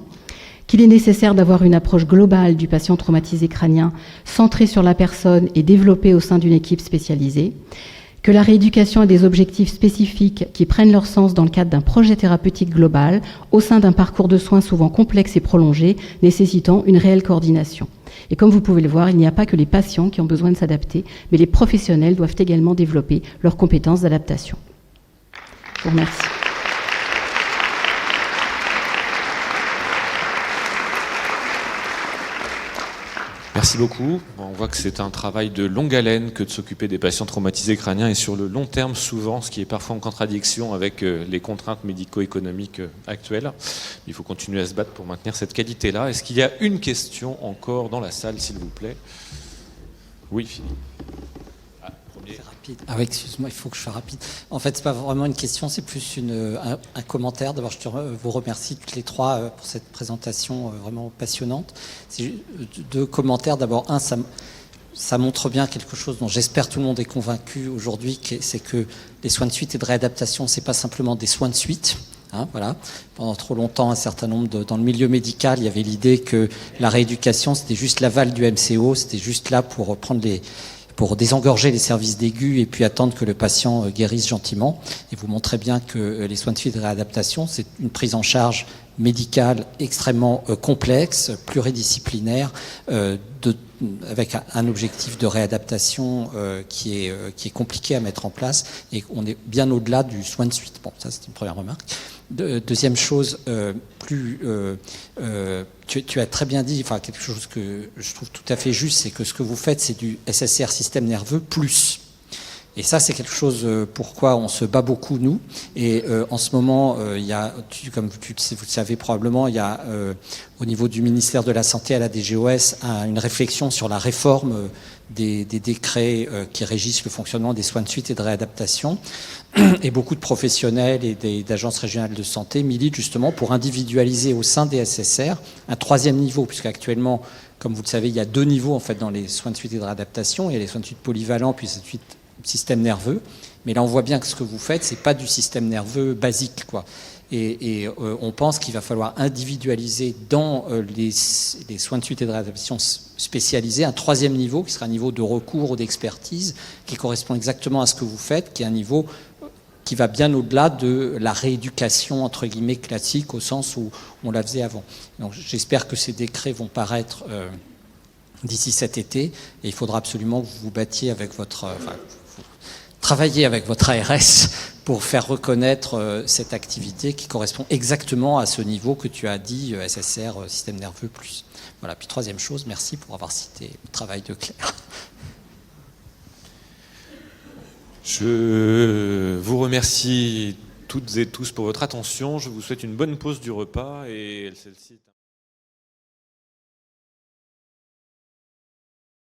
qu'il est nécessaire d'avoir une approche globale du patient traumatisé crânien centrée sur la personne et développée au sein d'une équipe spécialisée, que la rééducation a des objectifs spécifiques qui prennent leur sens dans le cadre d'un projet thérapeutique global au sein d'un parcours de soins souvent complexe et prolongé, nécessitant une réelle coordination. Et comme vous pouvez le voir, il n'y a pas que les patients qui ont besoin de s'adapter, mais les professionnels doivent également développer leurs compétences d'adaptation. Je vous remercie. Merci beaucoup. On voit que c'est un travail de longue haleine que de s'occuper des patients traumatisés crâniens et sur le long terme souvent, ce qui est parfois en contradiction avec les contraintes médico-économiques actuelles. Il faut continuer à se battre pour maintenir cette qualité-là. Est-ce qu'il y a une question encore dans la salle, s'il vous plaît? Oui, Philippe. C'est rapide. Ah oui, excuse-moi, il faut que je sois rapide. En fait, c'est pas vraiment une question, c'est plus un commentaire. D'abord, je vous remercie toutes les trois pour cette présentation vraiment passionnante. C'est deux commentaires. D'abord, un, ça montre bien quelque chose dont j'espère tout le monde est convaincu aujourd'hui, c'est que les soins de suite et de réadaptation, c'est pas simplement des soins de suite. Hein, voilà. Pendant trop longtemps, un certain nombre dans le milieu médical, il y avait l'idée que la rééducation, c'était juste l'aval du MCO, c'était juste là pour pour désengorger les services d'aigu et puis attendre que le patient guérisse gentiment. Et vous montrez bien que les soins de suite et de réadaptation, c'est une prise en charge médicale extrêmement complexe, pluridisciplinaire, avec un objectif de réadaptation qui est compliqué à mettre en place, et on est bien au-delà du soin de suite. Bon, ça c'est une première remarque. Deuxième chose, tu as très bien dit, enfin quelque chose que je trouve tout à fait juste, c'est que ce que vous faites, c'est du SSR système nerveux plus. Et ça, c'est quelque chose pourquoi on se bat beaucoup, nous. Et en ce moment, il y a, comme vous le savez probablement, il y a au niveau du ministère de la Santé à la DGOS une réflexion sur la réforme des décrets qui régissent le fonctionnement des soins de suite et de réadaptation. Et beaucoup de professionnels et d'agences régionales de santé militent justement pour individualiser au sein des SSR un troisième niveau, puisqu'actuellement, comme vous le savez, il y a deux niveaux en fait dans les soins de suite et de réadaptation. Il y a les soins de suite polyvalents, puis les soins de suite système nerveux. Mais là, on voit bien que ce que vous faites, c'est pas du système nerveux basique, quoi. Et on pense qu'il va falloir individualiser dans les soins de suite et de réadaptation spécialisés un troisième niveau, qui sera un niveau de recours ou d'expertise, qui correspond exactement à ce que vous faites, qui est un niveau qui va bien au-delà de la rééducation, entre guillemets, classique, au sens où on la faisait avant. Donc j'espère que ces décrets vont paraître d'ici cet été, et il faudra absolument que vous vous battiez avec travailler avec votre ARS pour faire reconnaître cette activité qui correspond exactement à ce niveau que tu as dit, SSR, système nerveux plus. Voilà. Puis troisième chose, merci pour avoir cité le travail de Claire. Je vous remercie toutes et tous pour votre attention. Je vous souhaite une bonne pause du repas et celle-ci.